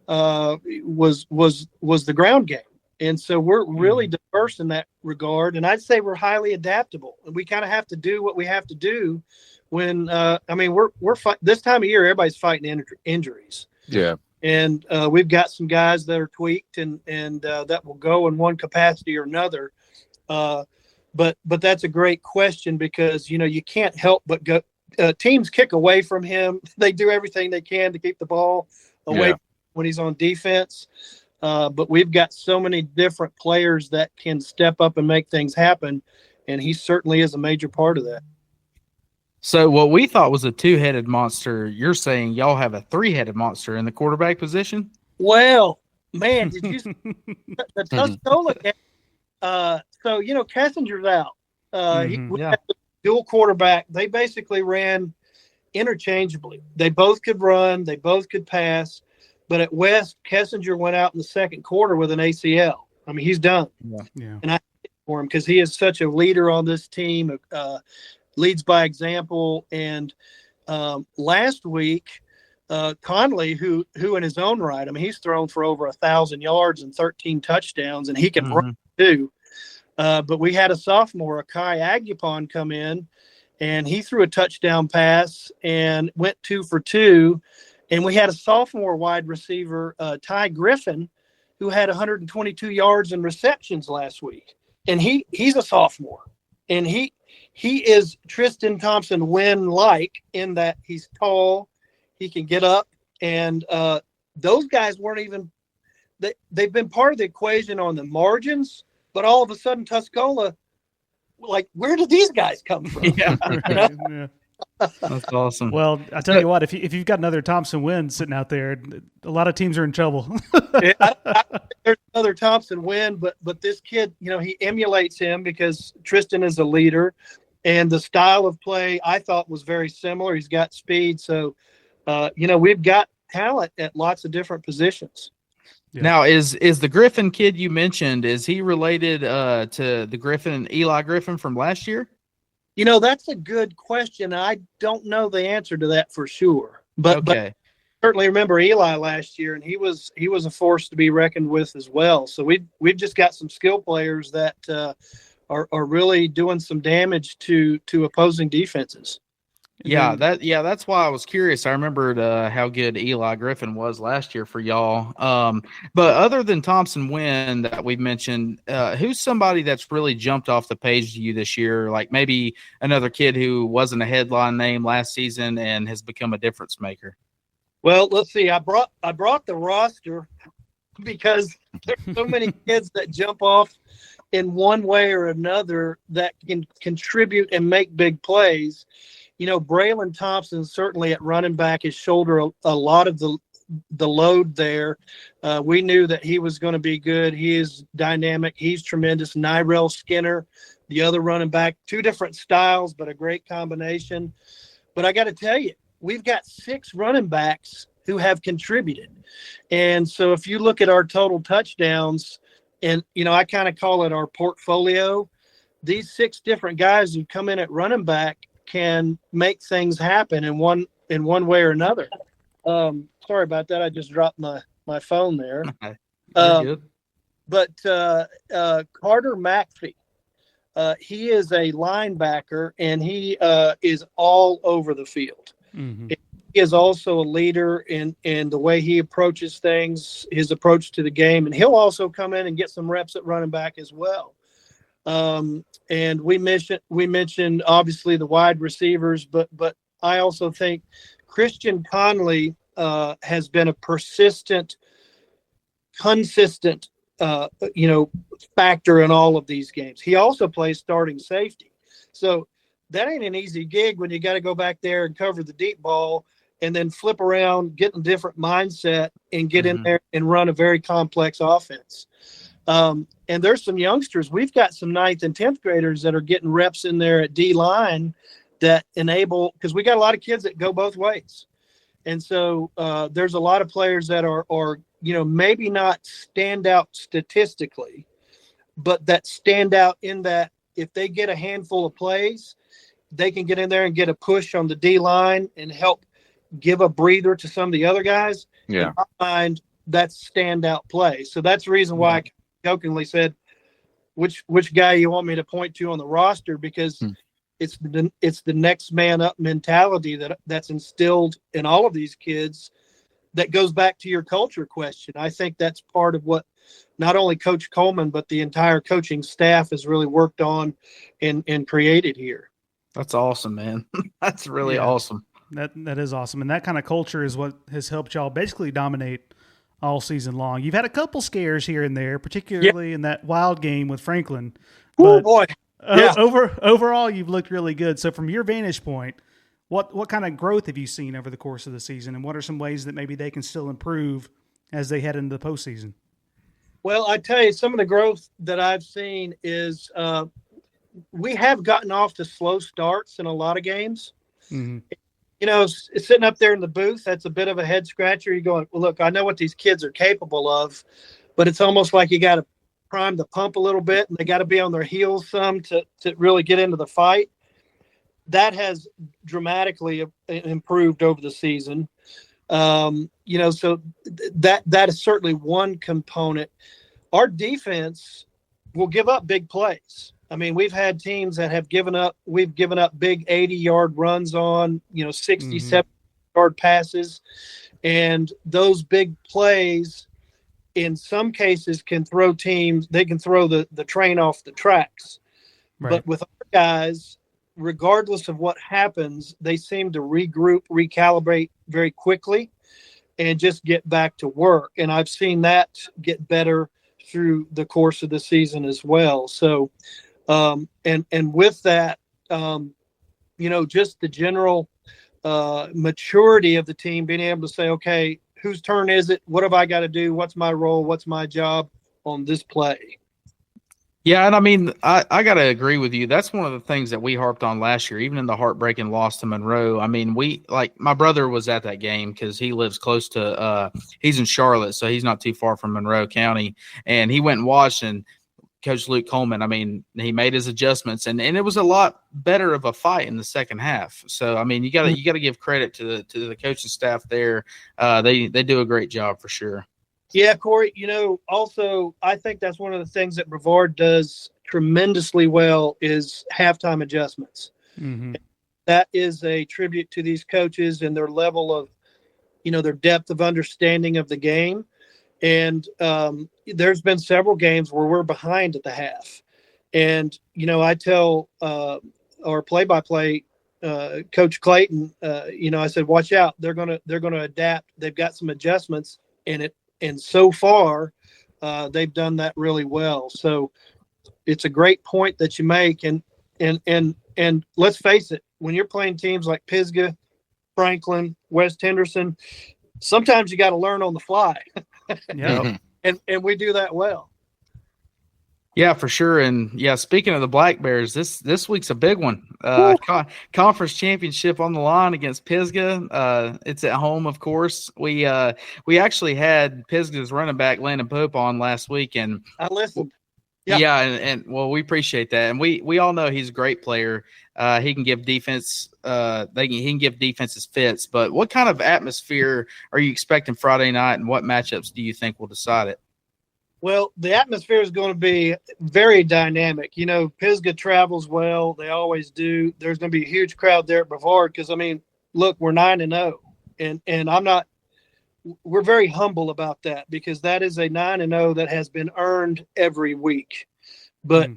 was the ground game. And so we're really diverse in that regard. And I'd say we're highly adaptable. And we kind of have to do what we have to do when, we're this time of year, everybody's fighting injuries. Yeah. And we've got some guys that are tweaked and that will go in one capacity or another. But that's a great question because, you can't help but go. Teams kick away from him. They do everything they can to keep the ball away when he's on defense. But we've got so many different players that can step up and make things happen. And he certainly is a major part of that. So what we thought was a 2-headed monster, you're saying y'all have a 3-headed monster in the quarterback position? Well, man, did you the Tuscola game? So, Kessinger's out. We had the dual quarterback. They basically ran interchangeably. They both could run. They both could pass. But at West, Kessinger went out in the second quarter with an ACL. I mean, he's done. Yeah. And I hate for him because he is such a leader on this team, leads by example. And last week, Conley, who in his own right, he's thrown for over 1,000 yards and 13 touchdowns, and he can run too. But we had a sophomore, Kai Agupon, come in, and he threw a touchdown pass and went 2 for 2. And we had a sophomore wide receiver, Ty Griffin, who had 122 yards and receptions last week. And he's a sophomore. And he is Tristan Thompson Wynn-like in that he's tall, he can get up. And those guys weren't even – they've been part of the equation on the margins, but all of a sudden Tuscola, where did these guys come from? Yeah. Yeah. That's awesome. Well, I tell you what, if you've got another Thompson Wynn sitting out there, a lot of teams are in trouble. There's another Thompson Wynn, but this kid, he emulates him because Tristan is a leader, and the style of play I thought was very similar. He's got speed, so we've got talent at lots of different positions. Yeah. Now, is the Griffin kid you mentioned, is he related to the Eli Griffin from last year? That's a good question. I don't know the answer to that for sure. But certainly remember Eli last year, and he was a force to be reckoned with as well. So we've just got some skill players that are really doing some damage to opposing defenses. Yeah, that's why I was curious. I remembered how good Eli Griffin was last year for y'all. But other than Thompson Wynn that we've mentioned, who's somebody that's really jumped off the page to you this year? Like maybe another kid who wasn't a headline name last season and has become a difference maker. Well, let's see. I brought the roster because there's so many kids that jump off in one way or another that can contribute and make big plays. Braylon Thompson certainly at running back has shouldered a lot of the load there. We knew that he was going to be good. He is dynamic. He's tremendous. Nyrell Skinner, the other running back, 2 different styles, but a great combination. But I got to tell you, we've got 6 running backs who have contributed. And so if you look at our total touchdowns, and, I kind of call it our portfolio, these 6 different guys who come in at running back can make things happen in one way or another. Sorry about that. I just dropped my phone there. But Carter McPhee, he is a linebacker, and he is all over the field. Mm-hmm. he is also a leader in the way he approaches things, his approach to the game, and he'll also come in and get some reps at running back as well. And we mentioned obviously the wide receivers, but I also think Christian Conley has been a consistent factor in all of these games. He also plays starting safety, so that ain't an easy gig when you got to go back there and cover the deep ball and then flip around, get in a different mindset, and get in there and run a very complex offense. And there's some youngsters. We've got some 9th and 10th graders that are getting reps in there at D-line that enable – because we got a lot of kids that go both ways. And so there's a lot of players that are maybe not stand out statistically, but that stand out in that if they get a handful of plays, they can get in there and get a push on the D-line and help give a breather to some of the other guys. Yeah. In my mind, that's standout play. So that's the reason why I jokingly said, which guy you want me to point to on the roster, because it's the next man up mentality that's instilled in all of these kids that goes back to your culture question. I think that's part of what not only Coach Coleman, but the entire coaching staff has really worked on and created here. That's awesome, man. That's really awesome. That is awesome. And that kind of culture is what has helped y'all basically dominate all season long. You've had a couple scares here and there, particularly in that wild game with Franklin. Oh, boy. Overall, you've looked really good. So from your vantage point, what kind of growth have you seen over the course of the season, and what are some ways that maybe they can still improve as they head into the postseason? Well, I tell you, some of the growth that I've seen is we have gotten off to slow starts in a lot of games. Mm-hmm. Sitting up there in the booth, that's a bit of a head scratcher. You're going, well, look, I know what these kids are capable of, but it's almost like you got to prime the pump a little bit, and they got to be on their heels some to really get into the fight. That has dramatically improved over the season. So that is certainly one component. Our defense will give up big plays. I mean, we've had teams that have given up big 80-yard runs on, 60, 70-yard passes. And those big plays, in some cases, can throw the train off the tracks. Right. But with our guys, regardless of what happens, they seem to regroup, recalibrate very quickly, and just get back to work. And I've seen that get better through the course of the season as well. So, and with that, just the general maturity of the team, being able to say, okay, whose turn is it? What have I got to do? What's my role? What's my job on this play? Yeah, and I mean, I got to agree with you. That's one of the things that we harped on last year, even in the heartbreaking loss to Monroe. I mean, my brother was at that game because he lives close to he's in Charlotte, so he's not too far from Monroe County. And he went and watched, and Coach Luke Coleman, I mean, he made his adjustments, and it was a lot better of a fight in the second half. So, I mean, you got to give credit to the coaching staff there. They do a great job for sure. Yeah, Corey, also I think that's one of the things that Brevard does tremendously well is halftime adjustments. Mm-hmm. That is a tribute to these coaches and their level of, their depth of understanding of the game. And there's been several games where we're behind at the half. And, I tell our play-by-play Coach Clayton, I said, watch out. They're going to adapt. They've got some adjustments and so far, they've done that really well. So it's a great point that you make. And let's face it, when you're playing teams like Pisgah, Franklin, West Henderson, sometimes you got to learn on the fly. Yeah. And we do that well. Yeah, for sure. And yeah, speaking of the Black Bears, this week's a big one. Conference championship on the line against Pisgah. It's at home, of course. We actually had Pisgah's running back Landon Pope on last week, and I listened. Yeah, and well, we appreciate that, and we all know he's a great player. He can give defense. He can give defenses fits. But what kind of atmosphere are you expecting Friday night, and what matchups do you think will decide it? Well, the atmosphere is going to be very dynamic. Pisgah travels well. They always do. There's going to be a huge crowd there at Brevard because, look, we're 9-0. And we're very humble about that, because that is a 9-0 that has been earned every week. But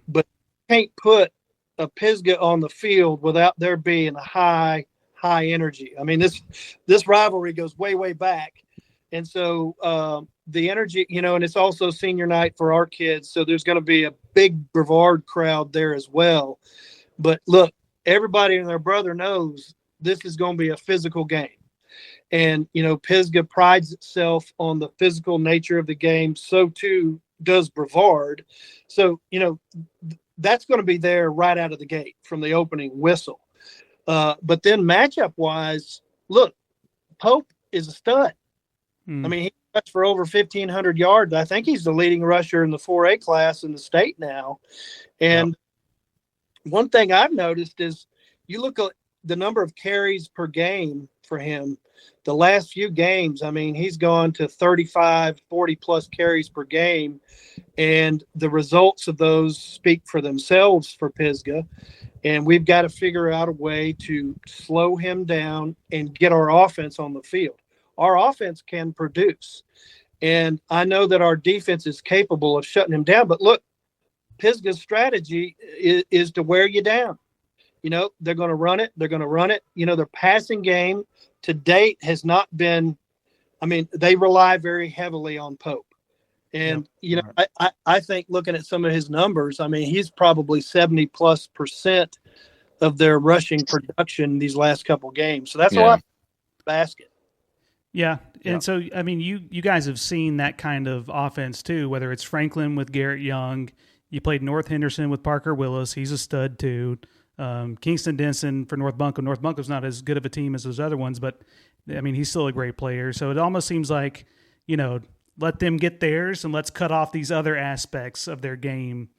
can't put a Pisgah on the field without there being a high energy. I mean, this rivalry goes way, way back. And so the energy, and it's also senior night for our kids. So there's going to be a big Brevard crowd there as well. But look, everybody and their brother knows this is going to be a physical game. And, Pisgah prides itself on the physical nature of the game. So too does Brevard. So, that's going to be there right out of the gate from the opening whistle. But then matchup wise, look, Pope is a stud. I mean, he rushed for over 1,500 yards. I think he's the leading rusher in the 4A class in the state now. And one thing I've noticed is you look at the number of carries per game for him. The last few games, I mean, he's gone to 35, 40-plus carries per game, and the results of those speak for themselves for Pisgah. And we've got to figure out a way to slow him down and get our offense on the field. Our offense can produce, and I know that our defense is capable of shutting him down. But look, Pisgah's strategy is to wear you down. They're going to run it. They're going to run it. Their passing game to date has not been – I mean, they rely very heavily on Pope. And, I think looking at some of his numbers, I mean, he's probably 70+% of their rushing production these last couple games. So that's a lot of basket. Yeah. And so, I mean, you guys have seen that kind of offense too, whether it's Franklin with Garrett Young. You played North Henderson with Parker Willis. He's a stud too. Kingston Denson for North Buncombe. North Buncome's not as good of a team as those other ones, but I mean, he's still a great player. So it almost seems like, let them get theirs and let's cut off these other aspects of their game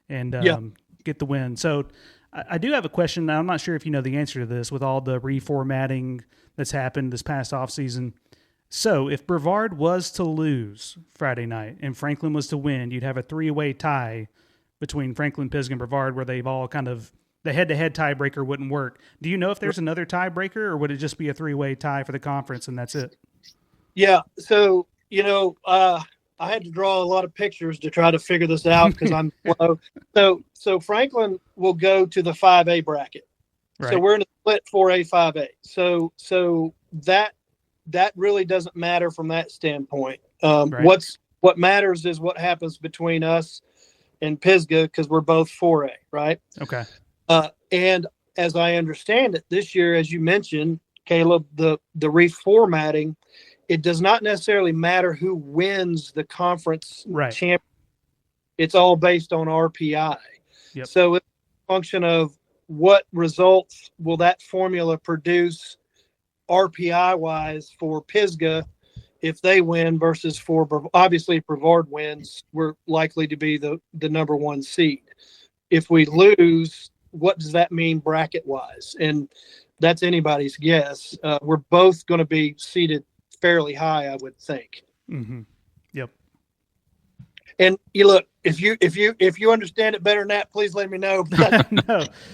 and get the win. So I do have a question. I'm not sure if you know the answer to this with all the reformatting that's happened this past offseason. So if Brevard was to lose Friday night and Franklin was to win, you'd have a 3-way tie between Franklin, Pisgah, and Brevard, where they've all kind of the head-to-head tiebreaker wouldn't work. Do you know if there's another tiebreaker, or would it just be a 3-way tie for the conference and that's it? Yeah. So, I had to draw a lot of pictures to try to figure this out because I'm slow. So Franklin will go to the 5A bracket. Right. So we're in a split 4A, 5A. So that really doesn't matter from that standpoint. Right. What matters is what happens between us and Pisgah, because we're both 4A, right? Okay. And as I understand it, this year, as you mentioned, Caleb, the reformatting, it does not necessarily matter who wins the conference champion. It's all based on RPI. Yep. So it's a function of what results will that formula produce RPI-wise for Pisgah if they win versus for – obviously, if Brevard wins, we're likely to be the number one seed. If we lose, what does that mean bracket-wise? And that's anybody's guess. We're both going to be seated fairly high, I would think. Mm-hmm. Yep. And you look, if you understand it better than that, please let me know.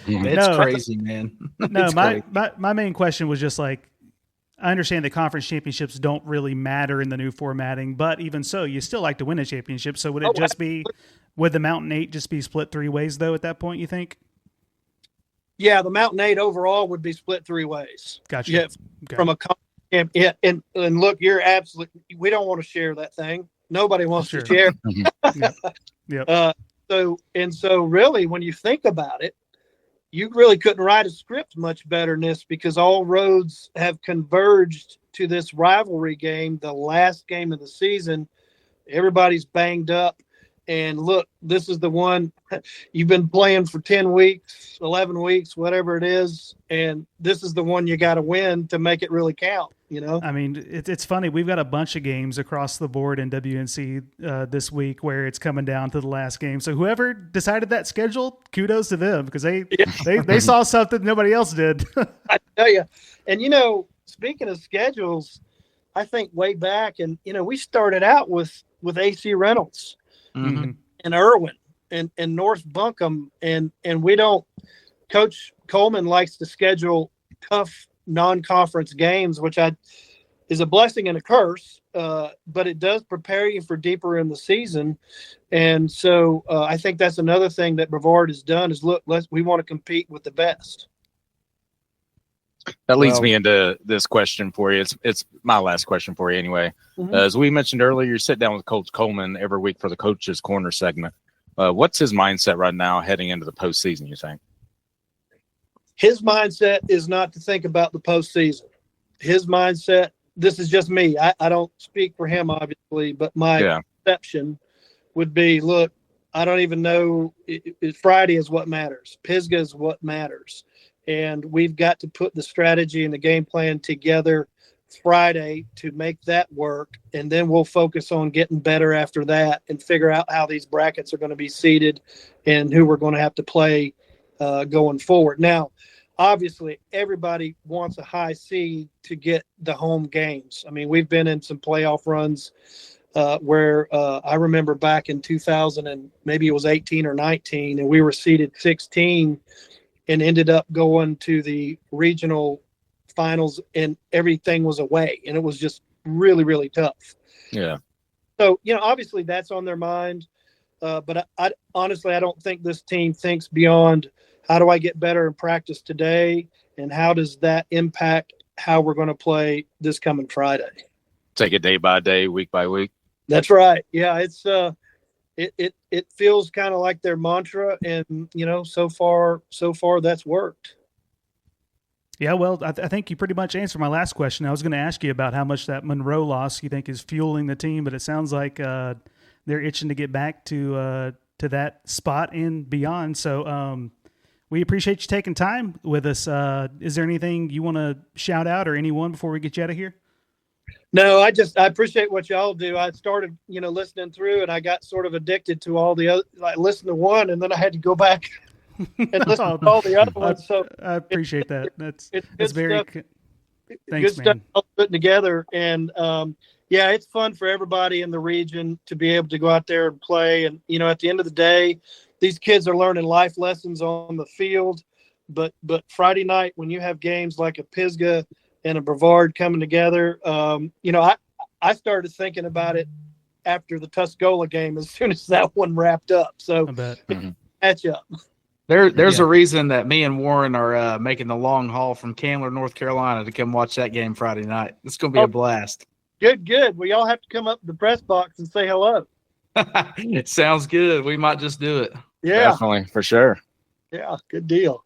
It's crazy, man. No, my main question was just like, I understand the conference championships don't really matter in the new formatting, but even so, you still like to win a championship. So would it would the Mountain 8 just be split 3 ways though at that point, you think? Yeah, the Mountain 8 overall would be split 3 ways. Gotcha. Yeah, okay. From a and look, you're absolutely. We don't want to share that thing. Nobody wants to share. Yep. So really, when you think about it, you really couldn't write a script much better than this, because all roads have converged to this rivalry game, the last game of the season. Everybody's banged up. And look, this is the one you've been playing for 10 weeks, 11 weeks, whatever it is. And this is the one you got to win to make it really count, I mean, it's funny. We've got a bunch of games across the board in WNC this week where it's coming down to the last game. So whoever decided that schedule, kudos to them, because they saw something nobody else did. I tell you. And, speaking of schedules, I think way back, and, we started out with AC Reynolds. Mm-hmm. And Erwin and North Buncombe, and we don't. Coach Coleman likes to schedule tough non-conference games, which I is a blessing and a curse, but it does prepare you for deeper in the season. And so I think that's another thing that Brevard has done is, look, we want to compete with the best. That leads me into this question for you. It's my last question for you anyway. As we mentioned earlier, you sit down with Coach Coleman every week for the Coach's Corner segment. What's his mindset right now heading into the postseason, you think? His mindset is not to think about the postseason. His mindset, this is just me. I don't speak for him, obviously, but my perception would be, look, I don't even know. Friday is what matters. Pisgah is what matters. And we've got to put the strategy and the game plan together Friday to make that work. And then we'll focus on getting better after that and figure out how these brackets are going to be seeded and who we're going to have to play going forward. Now, obviously, everybody wants a high seed to get the home games. I mean, we've been in some playoff runs where I remember back in 2000 and maybe it was 18 or 19, and we were seeded 16 and ended up going to the regional finals, and everything was away, and it was just really, really tough. Yeah. So, obviously that's on their mind, but I honestly, I don't think this team thinks beyond how do I get better in practice today, and how does that impact how we're going to play this coming Friday. Take it day by day, week by week. That's right. Yeah, it's it feels kind of like their mantra, and so far that's worked. Yeah, well, I think you pretty much answered my last question. I was going to ask you about how much that Monroe loss you think is fueling the team, but it sounds like they're itching to get back to that spot and beyond. So we appreciate you taking time with us. Is there anything you want to shout out or anyone before we get you out of here? No, I appreciate what y'all do. I started, listening through, and I got sort of addicted to all the other, like listen to one, and then I had to go back and listen to all the other ones. So I appreciate that. That's very stuff. Thanks, good man. Stuff all put together, and it's fun for everybody in the region to be able to go out there and play. And at the end of the day, these kids are learning life lessons on the field. But Friday night, when you have games like a Pisgah and a Brevard coming together, I started thinking about it after the Tuscola game as soon as that one wrapped up. So I bet. Catch up. There's a reason that me and Warren are making the long haul from Candler, North Carolina, to come watch that game Friday night. It's going to be a blast. Good. Well, y'all have to come up to the press box and say hello. Sounds good. We might just do it. Yeah. Definitely, for sure. Yeah, good deal.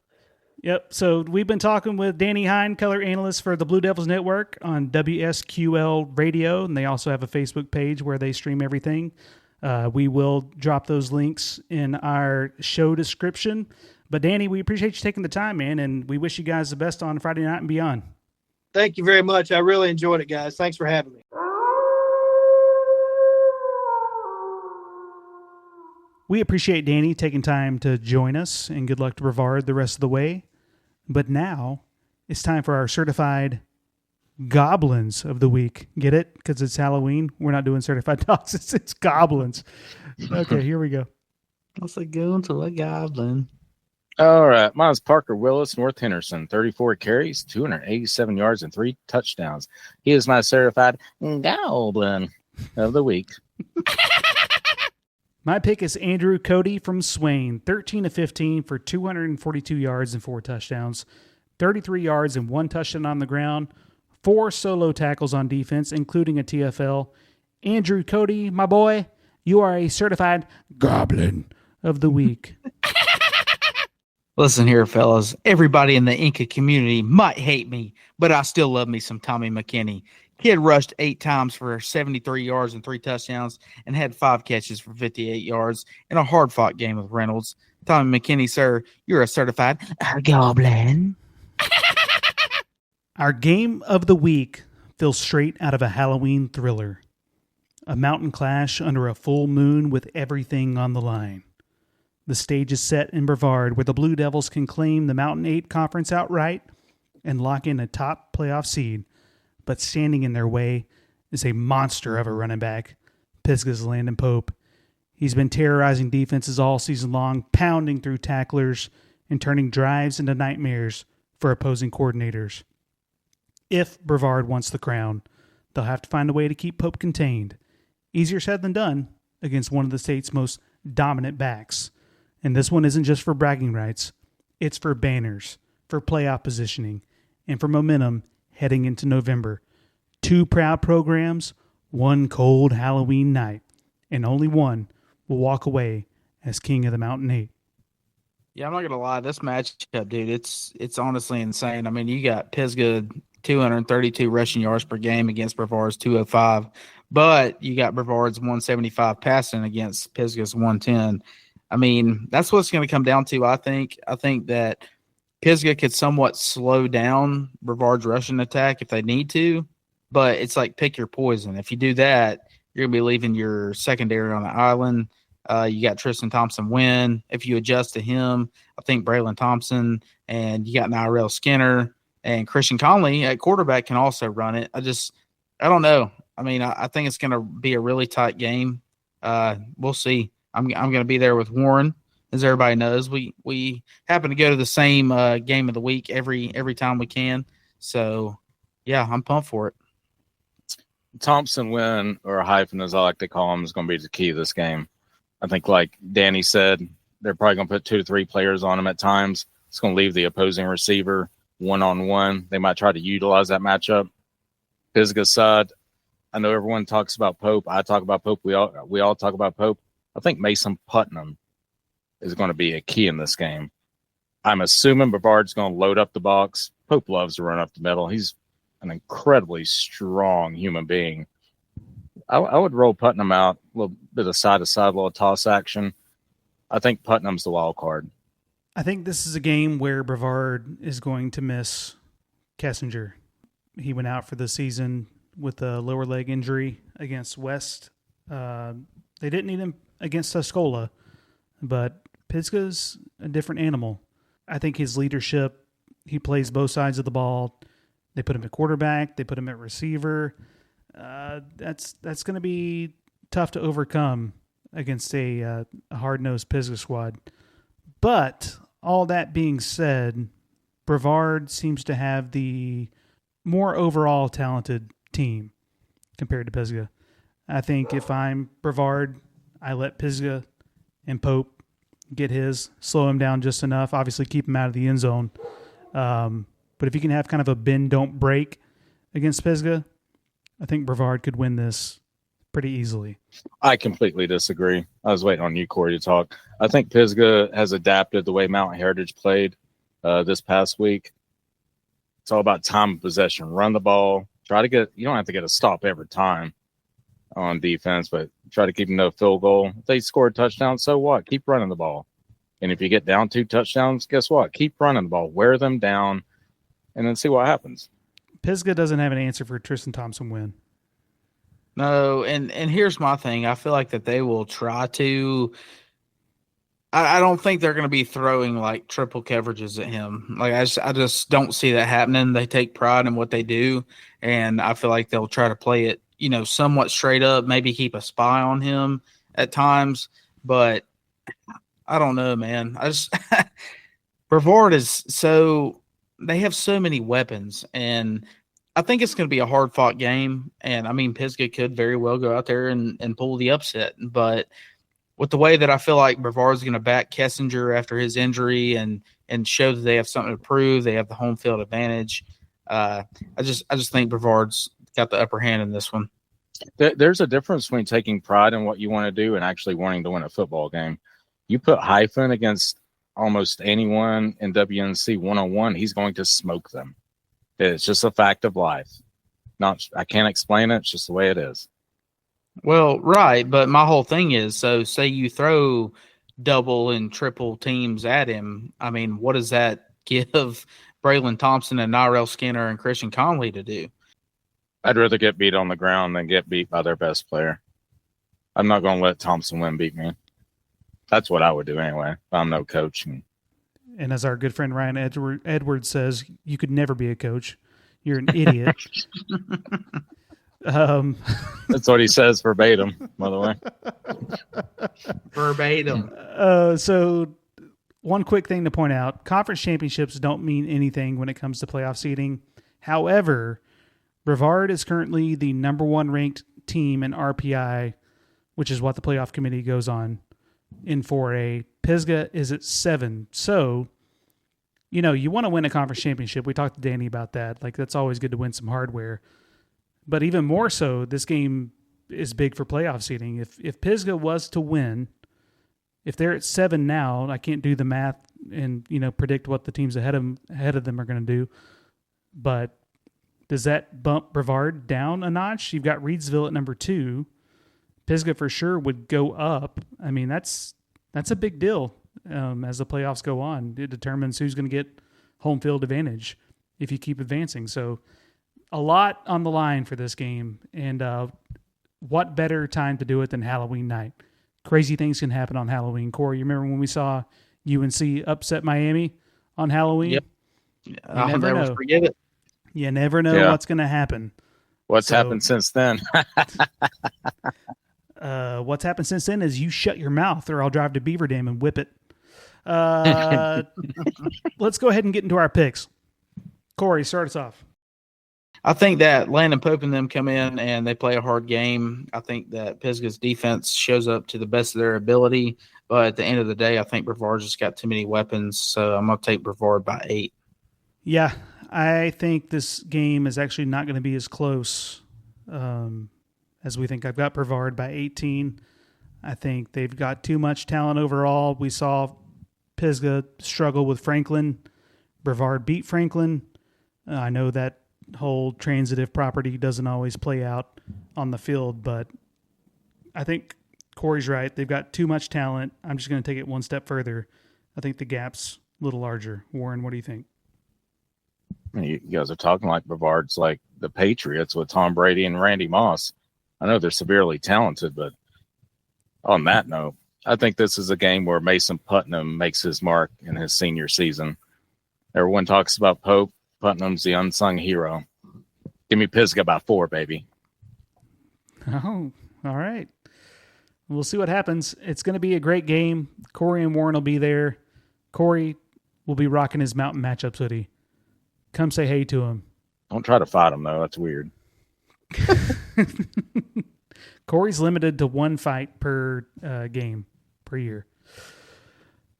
Yep. So we've been talking with Danny Hein, color analyst for the Blue Devils Network on WSQL Radio, and they also have a Facebook page where they stream everything. We will drop those links in our show description. But Danny, we appreciate you taking the time, man, and we wish you guys the best on Friday night and beyond. Thank you very much. I really enjoyed it, guys. Thanks for having me. We appreciate Danny taking time to join us, and good luck to Brevard the rest of the way. But now it's time for our certified Goblins of the week. Get it? Because it's Halloween. We're not doing certified dogs. It's Goblins. Okay, here we go. What's it going to a goblin? All right. Mine's Parker Willis, North Henderson, 34 carries, 287 yards, and 3 touchdowns. He is my certified Goblin of the week. My pick is Andruw Cody from Swain, 13 of 15 for 242 yards and 4 touchdowns, 33 yards and 1 touchdown on the ground, 4 solo tackles on defense, including a TFL. Andruw Cody, my boy, you are a certified Goblin of the week. Listen here, fellas. Everybody in the Enka community might hate me, but I still love me some Tommy McKinney. Kid rushed 8 times for 73 yards and 3 touchdowns and had 5 catches for 58 yards in a hard-fought game with Reynolds. Tommy McKinney, sir, you're a certified Goblin. Our game of the week feels straight out of a Halloween thriller. A mountain clash under a full moon with everything on the line. The stage is set in Brevard, where the Blue Devils can claim the Mountain 8 conference outright and lock in a top playoff seed. But standing in their way is a monster of a running back, Pisgah's Landon Pope. He's been terrorizing defenses all season long, pounding through tacklers and turning drives into nightmares for opposing coordinators. If Brevard wants the crown, they'll have to find a way to keep Pope contained. Easier said than done against one of the state's most dominant backs. And this one isn't just for bragging rights. It's for banners, for playoff positioning, and for momentum heading into November. 2 proud programs, 1 cold Halloween night, and only one will walk away as king of the Mountain 8. Yeah, I'm not gonna lie. This matchup, dude, it's honestly insane. I mean, you got Pisgah 232 rushing yards per game against Brevard's 205, but you got Brevard's 175 passing against Pisgah's 110. I mean, that's what it's going to come down to. I think that Pisgah could somewhat slow down Brevard's rushing attack if they need to, but it's like pick your poison. If you do that, you're going to be leaving your secondary on the island. You got Tristan Thompson-Wynn. If you adjust to him, I think Braylon Thompson, and you got Nyrell Skinner and Christian Conley at quarterback can also run it. I don't know. I mean, I think it's going to be a really tight game. We'll see. I'm going to be there with Warren, as everybody knows. We happen to go to the same game of the week every time we can. So, yeah, I'm pumped for it. Thompson-Wynn, or a hyphen as I like to call him, is going to be the key to this game. I think, like Danny said, they're probably going to put 2 to 3 players on him at times. It's going to leave the opposing receiver one-on-one. They might try to utilize that matchup. Pisgah side, I know everyone talks about Pope. I talk about Pope. We all talk about Pope. I think Mason Putnam is going to be a key in this game. I'm assuming Brevard's going to load up the box. Pope loves to run up the middle. He's an incredibly strong human being. I would roll Putnam out, a little bit of side-to-side, little toss action. I think Putnam's the wild card. I think this is a game where Brevard is going to miss Kessinger. He went out for the season with a lower leg injury against West. They didn't need him against Tuscola, but Pisgah's a different animal. I think his leadership, he plays both sides of the ball. They put him at quarterback. They put him at receiver. That's going to be tough to overcome against a hard-nosed Pisgah squad. But all that being said, Brevard seems to have the more overall talented team compared to Pisgah. I think if I'm Brevard, I let Pisgah and Pope get his, slow him down just enough, obviously keep him out of the end zone. But if you can have kind of a bend, don't break against Pisgah, I think Brevard could win this pretty easily. I completely disagree. I was waiting on you, Corey, to talk. I think Pisgah has adapted the way Mount Heritage played this past week. It's all about time of possession. Run the ball. You don't have to get a stop every time on defense, but try to keep them to a field goal. If they score a touchdown, so what? Keep running the ball. And if you get down 2 touchdowns, guess what? Keep running the ball. Wear them down, and then see what happens. Pisgah doesn't have an answer for Tristan Thompson-Wynn. No, and here's my thing. I feel like that they will try to – I don't think they're going to be throwing, like, triple coverages at him. Like, I just don't see that happening. They take pride in what they do, and I feel like they'll try to play it, somewhat straight up, maybe keep a spy on him at times. But I don't know, man. Brevard is so – they have so many weapons, and I think it's going to be a hard-fought game. And, I mean, Pisgah could very well go out there and pull the upset. But with the way that I feel like Brevard's going to back Kessinger after his injury and show that they have something to prove, they have the home field advantage, I just think Brevard's got the upper hand in this one. There's a difference between taking pride in what you want to do and actually wanting to win a football game. You put hyphen against almost anyone in WNC one-on-one, he's going to smoke them. It's just a fact of life. I can't explain it. It's just the way it is. Well, right, but my whole thing is, so say you throw double and triple teams at him, I mean, what does that give Braylon Thompson and Nyrell Skinner and Christian Conley to do? I'd rather get beat on the ground than get beat by their best player. I'm not going to let Thompson-Wynn beat me. That's what I would do anyway if I'm no coach. And as our good friend Ryan Edwards says, you could never be a coach. You're an idiot. That's what he says verbatim, by the way. Verbatim. So one quick thing to point out, conference championships don't mean anything when it comes to playoff seeding. However, Brevard is currently the number 1 ranked team in RPI, which is what the playoff committee goes on in 4A. Pisgah is at 7. So, you want to win a conference championship. We talked to Danny about that. Like, that's always good to win some hardware. But even more so, this game is big for playoff seeding. If Pisgah was to win, if they're at 7 now, I can't do the math and predict what the teams ahead of them are going to do. But does that bump Brevard down a notch? You've got Reedsville at number 2. Pisgah for sure would go up. I mean, that's a big deal as the playoffs go on. It determines who's going to get home field advantage if you keep advancing. So a lot on the line for this game. And what better time to do it than Halloween night? Crazy things can happen on Halloween. Corey, you remember when we saw UNC upset Miami on Halloween? Yep. I'll never forget it. You never know what's going to happen. What's happened since then? What's happened since then is you shut your mouth or I'll drive to Beaver Dam and whip it. Let's go ahead and get into our picks. Corey, start us off. I think that Landon Pope and them come in and they play a hard game. I think that Pisgah's defense shows up to the best of their ability. But at the end of the day, I think Brevard just got too many weapons. So I'm going to take Brevard by 8. Yeah, I think this game is actually not going to be as close as we think. I've got Brevard by 18. I think they've got too much talent overall. We saw Pisgah struggle with Franklin. Brevard beat Franklin. I know that whole transitive property doesn't always play out on the field, but I think Corey's right. They've got too much talent. I'm just going to take it one step further. I think the gap's a little larger. Warren, what do you think? I mean, you guys are talking like Brevard's like the Patriots with Tom Brady and Randy Moss. I know they're severely talented, but on that note, I think this is a game where Mason Putnam makes his mark in his senior season. Everyone talks about Pope. Putnam's the unsung hero. Give me Pisgah by 4, baby. Oh, all right. We'll see what happens. It's going to be a great game. Corey and Warren will be there. Corey will be rocking his Mountain Matchups hoodie. Come say hey to him. Don't try to fight him, though. That's weird. Corey's limited to 1 fight per game per year.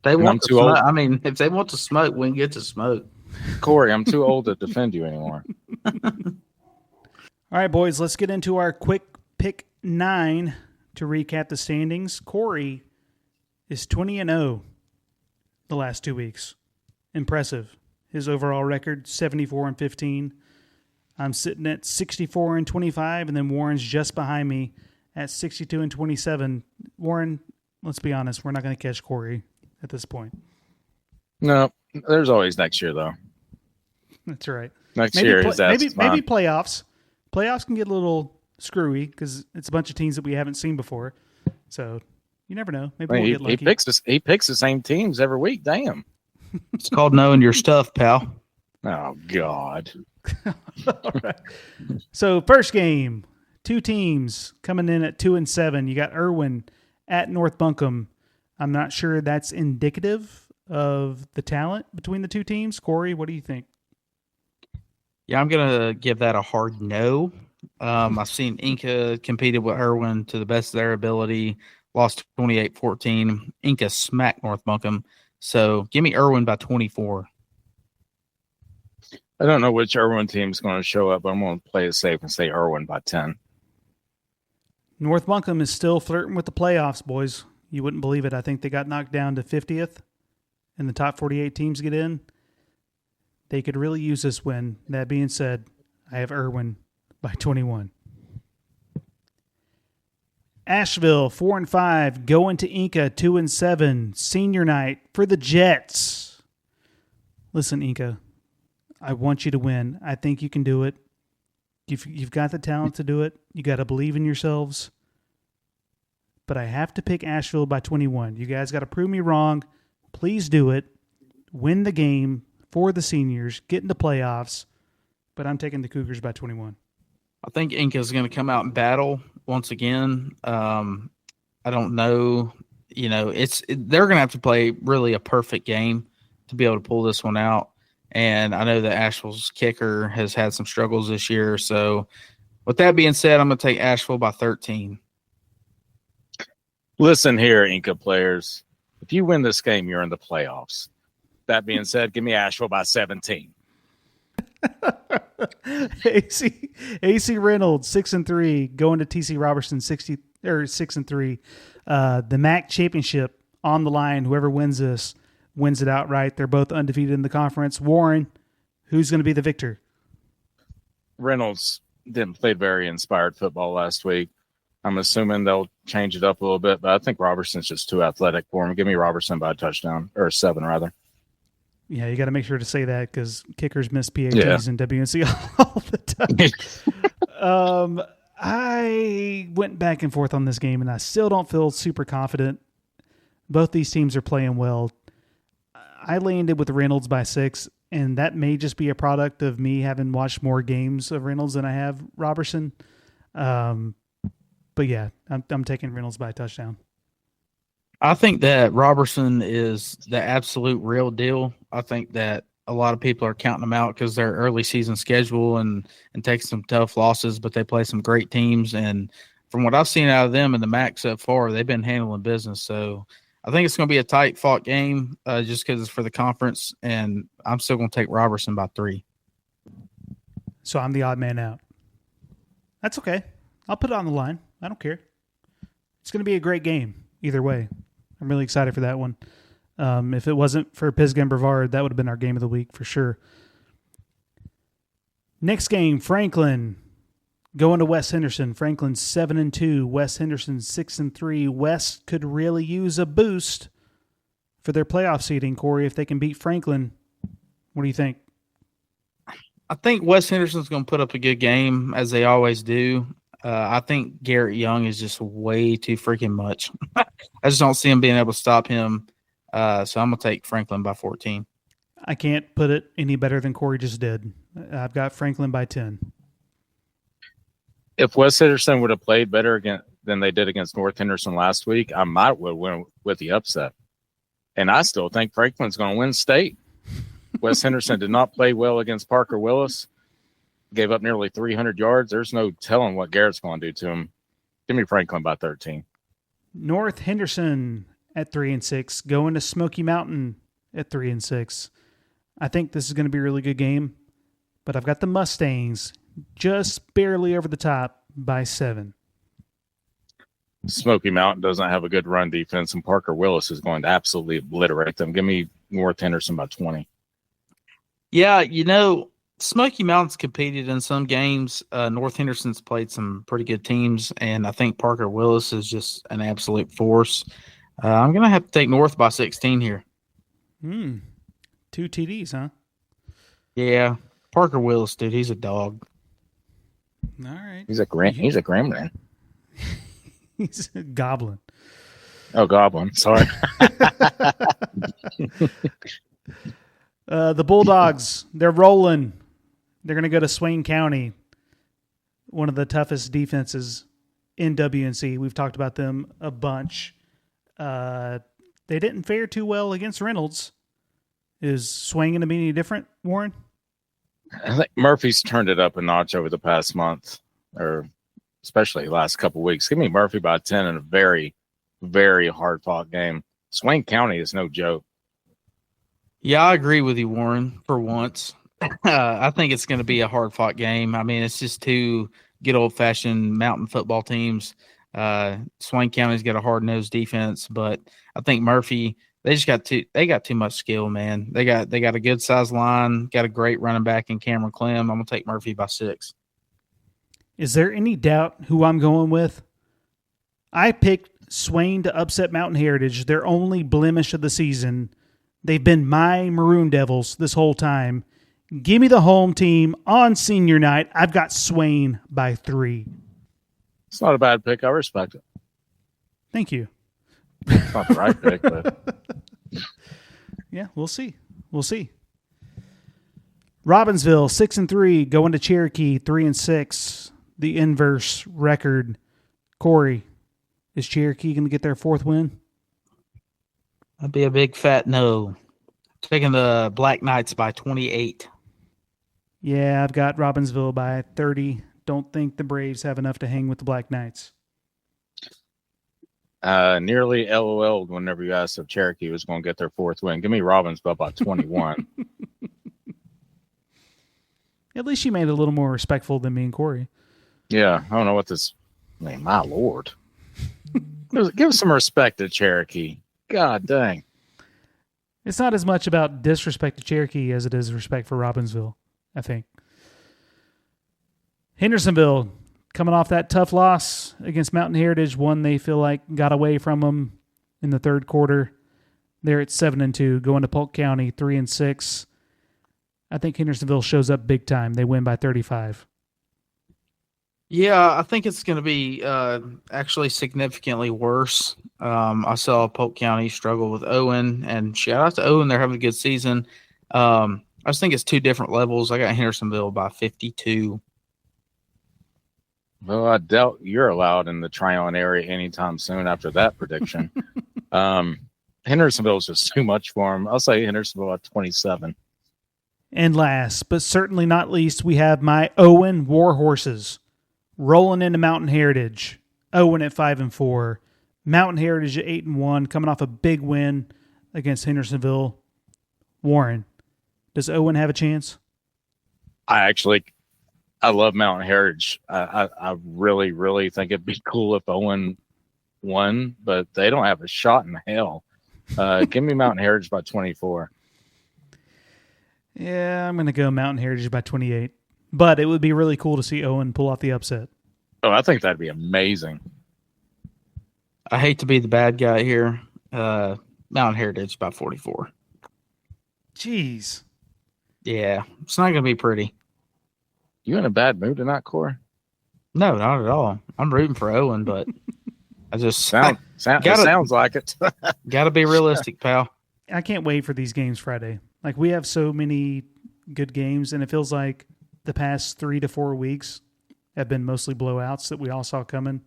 They want to smoke. I mean, if they want to smoke, we can get to smoke. Corey, I'm too old to defend you anymore. All right, boys, let's get into our quick pick 9 to recap the standings. Corey is 20-0 the last 2 weeks. Impressive. His overall record, 74-15. I'm sitting at 64-25, and then Warren's just behind me at 62-27. Warren, let's be honest, we're not going to catch Corey at this point. No, there's always next year, though. That's right. Next year, maybe playoffs. Playoffs can get a little screwy because it's a bunch of teams that we haven't seen before. So you never know. Maybe we'll get lucky. He picks the same teams every week. Damn. It's called knowing your stuff, pal. Oh, God. All right. So first game, 2 teams coming in at 2-7. You got Erwin at North Buncombe. I'm not sure that's indicative of the talent between the 2 teams. Corey, what do you think? Yeah, I'm going to give that a hard no. I've seen Enka competed with Erwin to the best of their ability, lost 28-14. Enka smacked North Buncombe. So give me Erwin by 24. I don't know which Erwin team is going to show up, but I'm going to play it safe and say Erwin by 10. North Buncombe is still flirting with the playoffs, boys. You wouldn't believe it. I think they got knocked down to 50th, and the top 48 teams get in. They could really use this win. That being said, I have Erwin by 21. Asheville 4-5, going to Enka 2-7. Senior night for the Jets. Listen, Enka, I want you to win. I think you can do it. You've got the talent to do it. You got to believe in yourselves. But I have to pick Asheville by 21. You guys got to prove me wrong. Please do it. Win the game for the seniors. Get into playoffs. But I'm taking the Cougars by 21. I think Enka is going to come out and battle once again. I don't know. They're going to have to play really a perfect game to be able to pull this one out. And I know that Asheville's kicker has had some struggles this year. So with that being said, I'm going to take Asheville by 13. Listen here, Enka players. If you win this game, you're in the playoffs. That being said, give me Asheville by 17. AC Reynolds 6-3 going to TC Roberson 6-3. The MAC championship on the line. Whoever wins this wins it outright. They're both undefeated in the conference. Warren, who's going to be the victor? Reynolds didn't play very inspired football last week. I'm assuming they'll change it up a little bit, but I think Roberson's just too athletic for him. Give me Roberson by a touchdown, or 7 rather. Yeah, you got to make sure to say that because kickers miss PATs in WNC all the time. I went back and forth on this game, and I still don't feel super confident. Both these teams are playing well. I landed with Reynolds by 6, and that may just be a product of me having watched more games of Reynolds than I have Roberson. But yeah, I'm taking Reynolds by a touchdown. I think that Roberson is the absolute real deal. I think that a lot of people are counting them out because their early season schedule and taking some tough losses, but they play some great teams. And from what I've seen out of them in the MAC so far, they've been handling business. So I think it's going to be a tight fought game just because it's for the conference. And I'm still going to take Roberson by 3. So I'm the odd man out. That's okay. I'll put it on the line. I don't care. It's going to be a great game either way. I'm really excited for that one. If it wasn't for Pisgah and Brevard, that would have been our game of the week for sure. Next game, Franklin going to West Henderson. Franklin 7-2, West Henderson 6-3. West could really use a boost for their playoff seeding, Corey, if they can beat Franklin. What do you think? I think West Henderson's going to put up a good game, as they always do. I think Garrett Young is just way too freaking much. I just don't see him being able to stop him. So I'm going to take Franklin by 14. I can't put it any better than Corey just did. I've got Franklin by 10. If West Henderson would have played better than they did against North Henderson last week, I might would win with the upset. And I still think Franklin's going to win state. West Henderson did not play well against Parker Willis. Gave up nearly 300 yards. There's no telling what Garrett's going to do to him. Give me Franklin by 13. North Henderson at 3-6, going to Smoky Mountain at 3-6. I think this is going to be a really good game, but I've got the Mustangs just barely over the top by 7. Smoky Mountain doesn't have a good run defense, and Parker Willis is going to absolutely obliterate them. Give me North Henderson by 20. Yeah, Smoky Mountain's competed in some games. North Henderson's played some pretty good teams, and I think Parker Willis is just an absolute force. I'm going to have to take North by 16 here. 2 TDs, huh? Yeah, Parker Willis, dude, he's a dog. All right. He's a gremlin. He's a goblin. Oh, Goblin. Sorry. The Bulldogs, they're rolling. They're going to go to Swain County, one of the toughest defenses in WNC. We've talked about them a bunch. They didn't fare too well against Reynolds. Is Swain going to be any different, Warren? I think Murphy's turned it up a notch over the past month, or especially the last couple of weeks. Give me Murphy by 10 in a very, very hard-fought game. Swain County is no joke. Yeah, I agree with you, Warren, for once. I think it's going to be a hard-fought game. I mean, it's just two good old-fashioned mountain football teams. Swain County's got a hard-nosed defense, but I think Murphy, they got too much skill, man. They got a good-sized line, got a great running back in Cameron Clem. I'm going to take Murphy by 6. Is there any doubt who I'm going with? I picked Swain to upset Mountain Heritage, their only blemish of the season. They've been my Maroon Devils this whole time. Give me the home team on senior night. I've got Swain by 3. It's not a bad pick. I respect it. Thank you. It's not the right pick, but yeah, we'll see. Robbinsville 6-3, going to Cherokee 3-6. The inverse record. Corey, is Cherokee going to get their 4th win? That'd be a big fat no. Taking the Black Knights by 28. Yeah, I've got Robbinsville by 30. Don't think the Braves have enough to hang with the Black Knights. Nearly LOL'd whenever you asked if Cherokee was going to get their fourth win. Give me Robbinsville by 21. At least you made it a little more respectful than me and Corey. Yeah, I don't know what this. I mean, my lord, give some respect to Cherokee. God dang. It's not as much about disrespect to Cherokee as it is respect for Robbinsville, I think. Hendersonville, coming off that tough loss against Mountain Heritage, one they feel like got away from them in the third quarter. They're at 7-2, going to Polk County 3-6. I think Hendersonville shows up big time. They win by 35. Yeah, I think it's going to be actually significantly worse. I saw Polk County struggle with Owen, and shout out to Owen. They're having a good season. I just think it's two different levels. I got Hendersonville by 52. Well, I doubt you're allowed in the Tryon area anytime soon after that prediction. Hendersonville is just too much for them. I'll say Hendersonville at 27. And last, but certainly not least, we have my Owen Warhorses rolling into Mountain Heritage. Owen at 5-4. Mountain Heritage at 8-1, coming off a big win against Hendersonville. Warren, does Owen have a chance? I love Mountain Heritage. I really, really think it'd be cool if Owen won, but they don't have a shot in hell. Give me Mountain Heritage by 24. Yeah, I'm going to go Mountain Heritage by 28. But it would be really cool to see Owen pull off the upset. Oh, I think that'd be amazing. I hate to be the bad guy here. Mountain Heritage by 44. Jeez. Yeah, it's not going to be pretty. You in a bad mood tonight, Corey? No, not at all. I'm rooting for Owen, but I just it sounds like it. Got to be realistic, pal. I can't wait for these games Friday. Like, we have so many good games, and it feels like the past 3 to 4 weeks have been mostly blowouts that we all saw coming.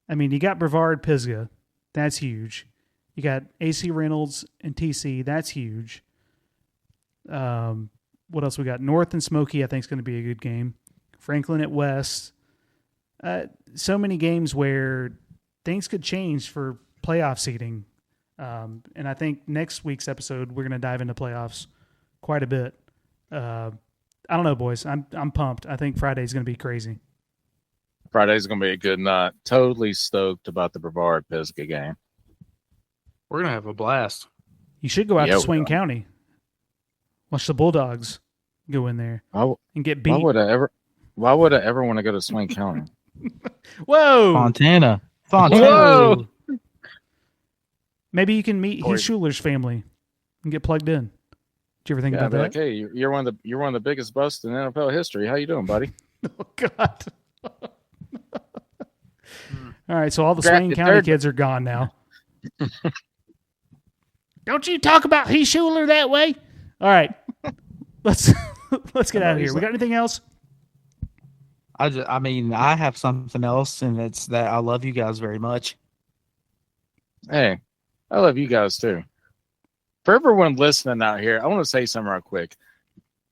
I mean, you got Brevard, Pisgah. That's huge. You got AC Reynolds and TC. That's huge. What else we got? North and Smoky, I think, is going to be a good game. Franklin at West. So many games where things could change for playoff seeding. And I think next week's episode, we're going to dive into playoffs quite a bit. I don't know, boys. I'm pumped. I think Friday's going to be crazy. Friday's going to be a good night. Totally stoked about the Brevard Pisgah game. We're going to have a blast. You should go out to Swain County. Watch the Bulldogs go in there and get beat. Why would I ever want to go to Swain County? Whoa! Fontana. Whoa! Maybe you can meet Heath Schuler's family and get plugged in. Did you ever think about that? Like, hey, you're one of the biggest busts in NFL history. How you doing, buddy? Oh God! All right, so all the Swain County kids are gone now. Don't you talk about Heath Schuler that way? All right, let's get out of here. We got anything else? I have something else, and it's that I love you guys very much. Hey, I love you guys too. For everyone listening out here, I want to say something real quick.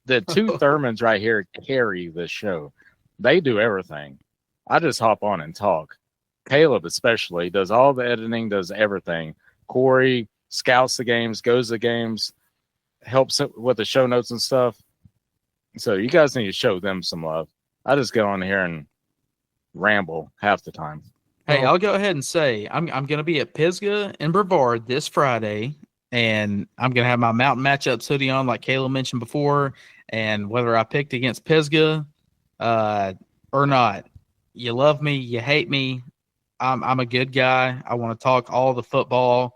The two Thurmans right here carry the show. They do everything. I just hop on and talk. Caleb especially does all the editing, does everything. Corey scouts the games, goes to the games, helps with the show notes and stuff. So you guys need to show them some love. I just go on here and ramble half the time. Hey, I'll go ahead and say I'm going to be at Pisgah and Brevard this Friday, and I'm going to have my Mountain Matchups hoodie on like Caleb mentioned before, and whether I picked against Pisgah or not, you love me, you hate me, I'm a good guy. I want to talk all the football.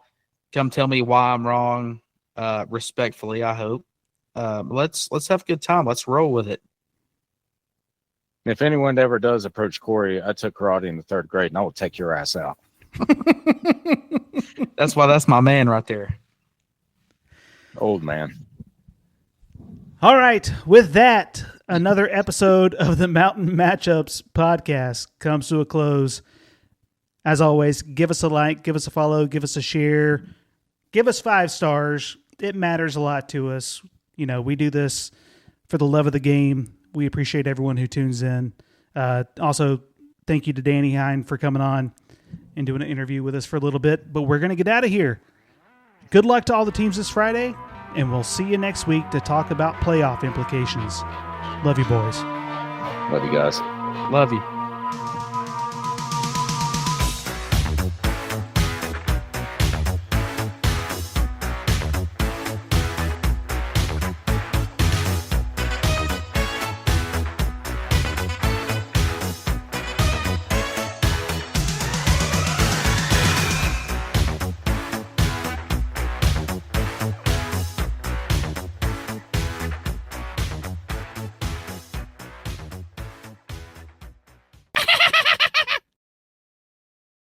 Come tell me why I'm wrong, respectfully, I hope. Let's have a good time. Let's roll with it. If anyone ever does approach Corey, I took karate in the 3rd grade, and I will take your ass out. That's why that's my man right there. Old man. All right. With that, another episode of the Mountain Matchups podcast comes to a close. As always, give us a like, give us a follow, give us a share, give us 5 stars. it matters a lot to us. You know, we do this for the love of the game. We appreciate everyone who tunes in. Also, thank you to Danny Hein for coming on and doing an interview with us for a little bit. But we're going to get out of here. Good luck to all the teams this Friday, and we'll see you next week to talk about playoff implications. Love you, boys. Love you guys. Love you.